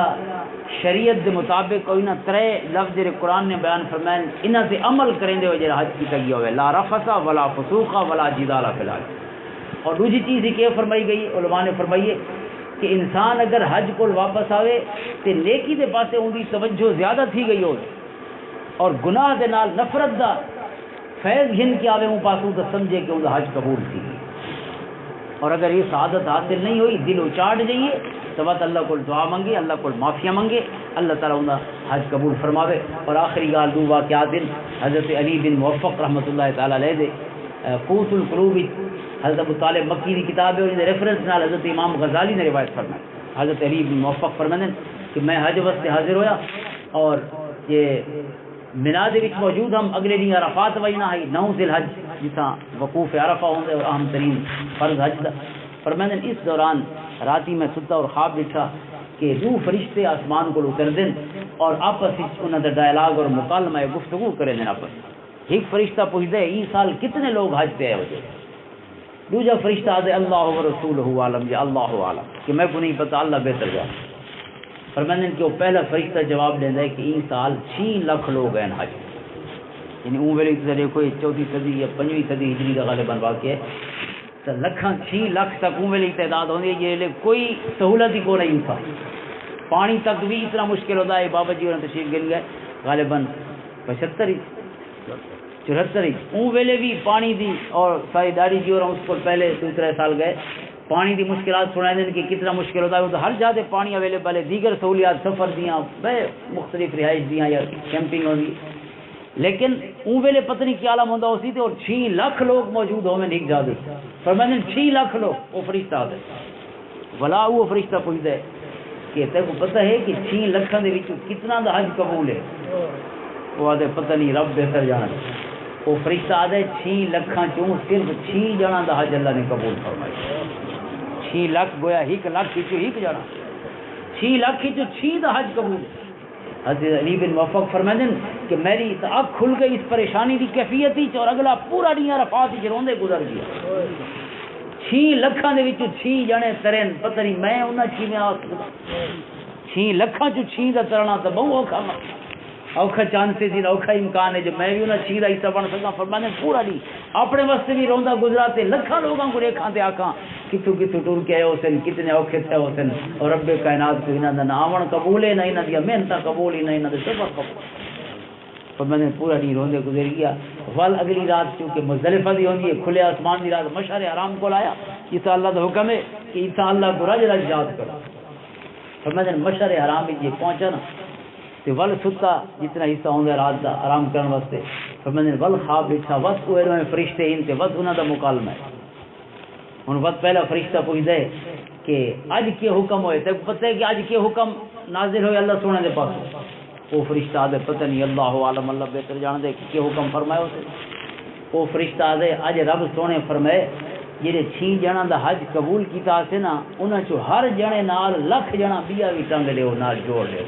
[SPEAKER 2] شریعت دے مطابق کوئی نہ 3 لفظ جڑے قرآن نے بیان فرمائیں انہاں تے عمل کریں دے جڑا حج کیتا گیا ہوئے لا رفث ولا فسوق ولا جدال فی الحج اور دوسری چیز یہ کہ فرمائی گئی علماء نے فرمائی ہے کہ انسان اگر حج کو واپس آوے تے نیکی دے پاسے ان دی توجہ زیادہ تھی گئی ہو اور گناہ دے نال نفرت دا فیض گھن کے آوے ان پاسوں تو سمجھے کہ ان دا حج قبول تھی اور اگر یہ سعادت حاصل نہیں ہوئی دل اچاٹ جائیے تو بات اللہ کو دعا منگے، اللہ کو معافیا منگے، اللہ تعالیٰ انہیں حج قبول فرماوے۔ اور آخری گال دو واقعات دن حضرت علی بن موفق رحمۃ اللہ تعالیٰ علیہ دے قوت القلوب حضرت ابو طالب مکی کی کتاب ہے، اور ریفرنس نال حضرت امام غزالی نے روایت فرمائی۔ حضرت علی بن موفق فرماتے کہ میں حج واسطے حاضر ہویا اور یہ مینا دے وچ موجود ہم اگلے دن عرفات وجنا ہے 9 ذی الحج جتھاں وقوف عرفہ ہوندے اور اہم ترین فرض حج دا۔ فرماتے اس دوران راتی میں ستا اور خواب دیکھا کہ 2 فرشتے آسمان کو اتر دین اور آپس وچ انہاں دا ڈائلاگ اور مکالمہ گفتگو کرے دین آپس۔ ایک فرشتہ پوچھدا ہے ای سال کتنے لوگ حج پہ آئے ہوتے، دوسرا فرشتہ آدھے اللہ و رسولہ عالم، یا اللہ عالم، کہ میں کو نہیں پتا، اللہ بہتر جا۔ فرماتے کہ وہ پہلا فرشتہ جواب دینا ہے کہ ای سال 6 لاکھ لوگ ہیں حج، یعنی اون ویلے دیکھو 4 صدی یا 5 صدی ہجری کا غالباً واقع ہے، تو لکھاں 6 لاکھ تک اون ویلے تعداد ہوندی ہے، یہ کوئی سہولت ہی کو نہیں تھا، پانی تک بھی اتنا مشکل ہوتا ہے۔ بابا جی انہوں نے تشریف گن گئے غالباً 75 74 اون ویلے بھی پانی دی، اور ساری داری جی اور اس کو پہلے 2-3 سال گئے، پانی دی مشکلات سنائے دیں کہ کتنا مشکل ہوتا ہے، وہ تو ہر جگہ پانی اویلیبل ہے، دیگر سہولیات سفر دیاں مختلف رہائش دیاں یا کیمپنگ ہوگی، لیکن اون ویلے پتہ نہیں کیا عالم ہوتا اسی تھے، اور 6 لاکھ لوگ موجود ہو میں ایک جگہ فرماتے 6 لاکھ لوگ، وہ فرشتہ آتے بلا وہ فرشتہ پوچھتا ہے کہ تے کو پتہ ہے کہ 6 لاکھاں دے وچ کتنا دا حج قبول ہے، وہ آدھے پتہ نہیں رب بہتر جانا۔ وہ فرشتہ آدھے 6 لاکھاں چوں صرف 6 جنا دا حج اللہ نے قبول فرمایا، 6 لاکھ گویا 1 لاکھ چوں 1 جنا، 6 لاکھ چوں 6 دا حج قبول۔ حضرت علی بن موفق فرماتے ہیں کہ میری آنکھ کھل گئی اس پریشانی دی کیفیت ہی، اور اگلا پورا دن عرفات وچ روندے گزر گیا۔ 6 لاکھاں دے وچوں 6 جنے ترن، پتہ نہیں میں انہاں 6 میں آ سکدا، 6 لاکھاں چوں 6 دا ترنا تو بہت اوکھا چانسز ہی، اوکھا امکان ہے جو میں بھی انہاں 6 دا حصہ بن سکا۔ فرماتے ہیں پورا دن اپنے واسطے بھی روندا گزرا تے لکھاں لوگاں کو دیکھاں تے آکھاں کتوں کتوں ٹور کے آئے ہوسن، کتنے اوکھے تھے ہوسن، اور رب کائنات کو انہاں دا نہ آون قبول ہے، نہ انہاں دی محنت قبول ہے، نہ انہاں دے سفر قبول۔ فرماتے پورا دن روندے گزر گیا۔ ول اگلی رات چونکہ مزدلفہ دی ہوندی ہے، کھلے آسمان دی رات مشعر حرام کو لایا، اس اللہ دا حکم ہے کہ انسان اللہ کو رج رج یاد کرو۔ فرماتے مشعر حرام وچ پہنچا نا تے ول ستا جتنا حصہ ہوندا رات دا آرام کرن واسطے، فرماتے ول خواب وچ بس اوے فرشتے ان تے بس انہاں دا مکالمہ ہے۔ ہن بس پہلا فرشتہ پوچھدا ہے کہ اج کے حکم ہوئے، تے پتہ ہے کہ اج کے حکم نازل ہوئے اللہ سونے دے پاس۔ وہ فرشتہ آدھے پتہ نہیں اللہ عالم، اللہ بہتر جان دے کہ حکم فرمائے اسے۔ وہ فرشتہ آدھے اج رب سونے فرمائے جڑے 6 جنا دا حج قبول کیتا سے نا، انہاں چوں ہر جنے نال 1,00,000 جنا بیا وی ٹنگ لیو نال جوڑ لیو،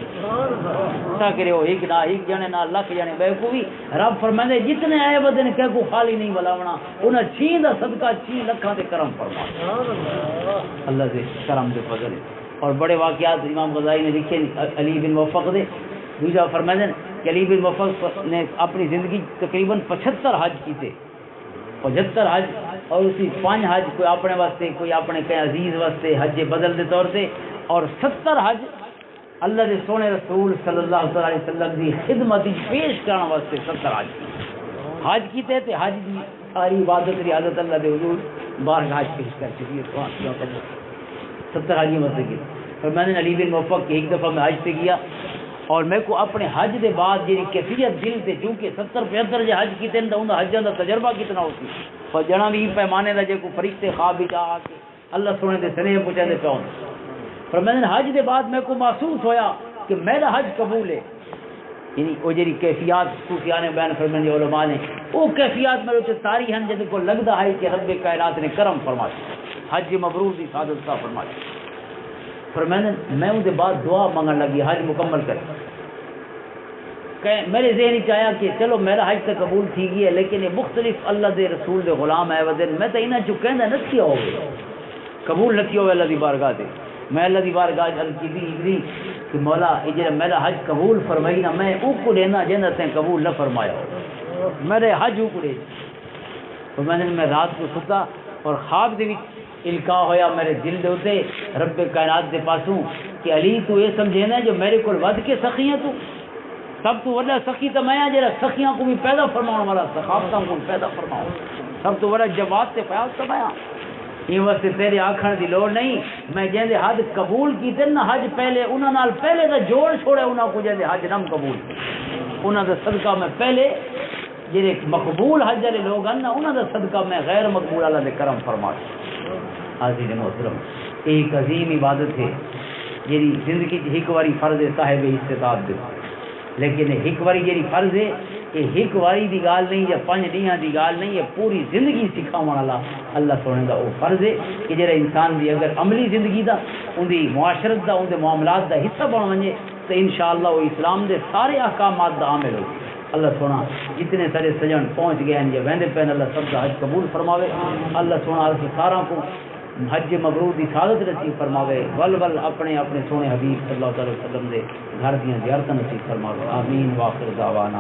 [SPEAKER 2] تا کرے ہو ایک نہ ایک جنے نال 1,00,000 جنے بے کو بھی رب فرمائے جتنے آئے بدن کہ کو خالی نہیں بلاونا، انہاں 6 دا صدقہ 6 لاکھاں دے کرم فرما اللہ دے کرم دے فضل۔ اور بڑے واقعات امام غزالی نے لکھے علی بن موفق دے، دوسرا فرماتے ہیں کہ علی بن موفق نے اپنی زندگی تقریباً 75 حج کیتے، 75 حج، اور اسی 5 حج کوئی اپنے واسطے، کوئی اپنے کئی عزیز واسطے حج بدل دے طور سے، اور 70 حج اللہ دے سونے رسول صلی اللہ علیہ وسلم دی خدمت پیش کرنے واسطے 70 حج کیتے تے حج دی ساری عبادت ریاضت اللہ دے حضور بارگاہ حج پیش کر چکی ہے، 70 حج واسطے کی۔ پھر میں نے علی بن موفق ایک دفعہ میں حج پہ گیا، اور میں کو اپنے حج دے بعد جی کیفیت دل سے چونکہ 70-75 جو حج کیتے ہیں انہوں حجاں دا تجربہ کتنا ہوتی اور جنا بھی پیمانے دا جے کو فرشتے خواب وچ آ کے اللہ سونے دے سنیہ پہنچا دے پاؤں۔ پر میں نے حج دے بعد میں کو محسوس ہویا کہ میرا حج قبول ہے، یعنی وہ جی کیفیات صوفیاء نے بیان فرمائے علماء نے، وہ کیفیات میرے تے ساری ہیں جن کو لگتا ہے کہ رب کائنات نے کرم فرمایا، حج مبرور دی سعادت کا فرمایا۔ پھر میں ان کے بعد دعا مانگن لگی حج مکمل کرے، میرے ذہن ہی چاہیا کہ چلو میرا حج تو قبول تھی گئی ہے، لیکن یہ مختلف اللہ دے رسول دے غلام ہے ودن میں تو انہیں جو کہنا نتھی ہو گئے قبول نتھی ہوئے اللہ دی بارگاہ دے، میں اللہ دی بارگاہ عرض کی دی کہ مولا یہ میرا حج قبول فرمائی نا، میں او کو دینا جنت نے قبول نہ فرمایا ہو، میرے حج او کو دے۔ تو میں رات کو ستا اور خواب دے القاء ہویا میرے دل دے ہوتے رب کائنات دے پاسوں کہ علی تو یہ سمجھے نا جو میرے کو ود کے سخی ہیں، تو سب تو بڑا سخی تو میں جڑا سخیاں کو بھی پیدا فرماؤں والا، سخافتوں کو پیدا فرماؤں، سب تو بڑا جواد سے فیاض تو میں یہ واسطے تیرے آکھن دی لوڑ نہیں، میں جیندے حج قبول کیتے نا حج پہلے انہاں نال پہلے دا جوڑ چھوڑے انہاں کو جیندے حج نہ قبول انہاں دا صدقہ میں پہلے جڑے مقبول حج والے لوگ ہیں نا انہاں دا صدقہ میں غیر مقبول اللہ دے کرم فرما۔ حاضرین محترم، ایک عظیم عبادت ہے جیڑی زندگی چ ایک واری فرض ہے صاحب استطاعت دے، لیکن ایک واری جیڑی فرض ہے یہ ایک واری دی گال نہیں یا 5 دیاں دی گال نہیں، یہ پوری زندگی سکھاون والا اللہ سونے دا وہ فرض ہے کہ جڑا انسان دی اگر عملی زندگی دا ان دی معاشرت دا ان دے معاملات دا حصہ بن ونجے تو انشاءاللہ وہ اسلام دے سارے احکامات دا عامل ہو۔ اللہ سونا جتنے سارے سجن پہنچ گئے ہیں یا ویندے پہن اللہ سب کا حج قبول فرماوے، اللہ سونا اللہ سارا کو حج مبرور دی سعادت نصیب فرماوے، ول ول اپنے اپنے سونے حبیب صلی اللہ علیہ وسلم دے گھر دیاں زیارتاں نصیب فرماوے، آمین۔ واخر دعوانا